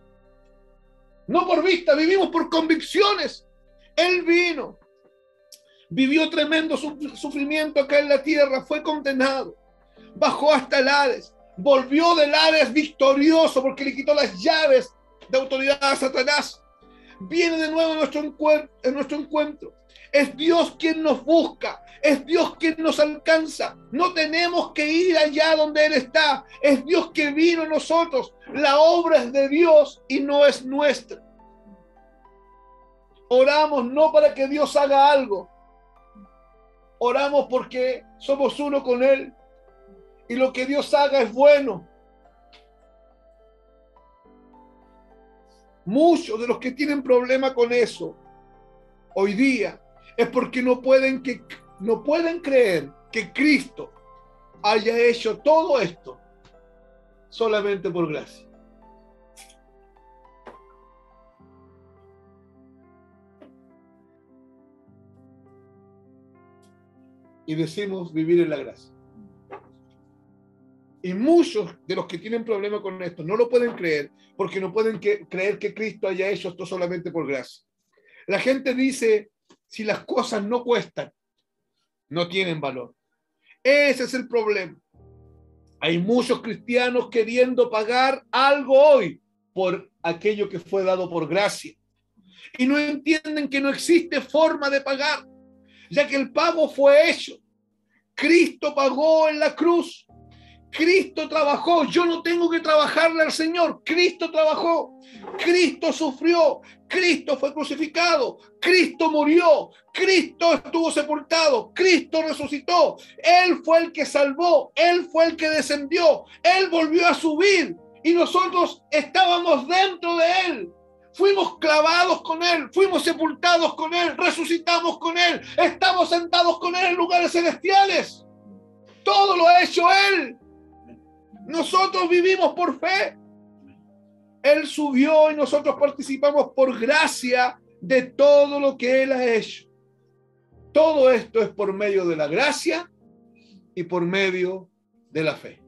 no por vista, vivimos por convicciones. Él vino, vivió tremendo sufrimiento acá en la tierra, fue condenado, bajó hasta el Hades, volvió del Hades victorioso porque le quitó las llaves de autoridad a Satanás. Viene de nuevo en nuestro encuentro. Es Dios quien nos busca, es Dios quien nos alcanza. No tenemos que ir allá donde Él está. Es Dios que vino a nosotros. La obra es de Dios y no es nuestra. Oramos no para que Dios haga algo. Oramos porque somos uno con Él. Y lo que Dios haga es bueno. Muchos de los que tienen problema con eso hoy día es porque no pueden creer que Cristo haya hecho todo esto solamente por gracia. Y decimos vivir en la gracia. Y muchos de los que tienen problema con esto no lo pueden creer porque no pueden creer que Cristo haya hecho esto solamente por gracia. La gente dice, si las cosas no cuestan, no tienen valor. Ese es el problema. Hay muchos cristianos queriendo pagar algo hoy por aquello que fue dado por gracia. Y no entienden que no existe forma de pagar, ya que el pago fue hecho. Cristo pagó en la cruz. Cristo trabajó, yo no tengo que trabajarle al Señor. Cristo trabajó, Cristo sufrió, Cristo fue crucificado, Cristo murió, Cristo estuvo sepultado, Cristo resucitó. Él fue el que salvó, Él fue el que descendió, Él volvió a subir y nosotros estábamos dentro de Él. Fuimos clavados con Él, fuimos sepultados con Él, resucitamos con Él, estamos sentados con Él en lugares celestiales. Todo lo ha hecho Él. Nosotros vivimos por fe. Él subió y nosotros participamos por gracia de todo lo que Él ha hecho. Todo esto es por medio de la gracia y por medio de la fe.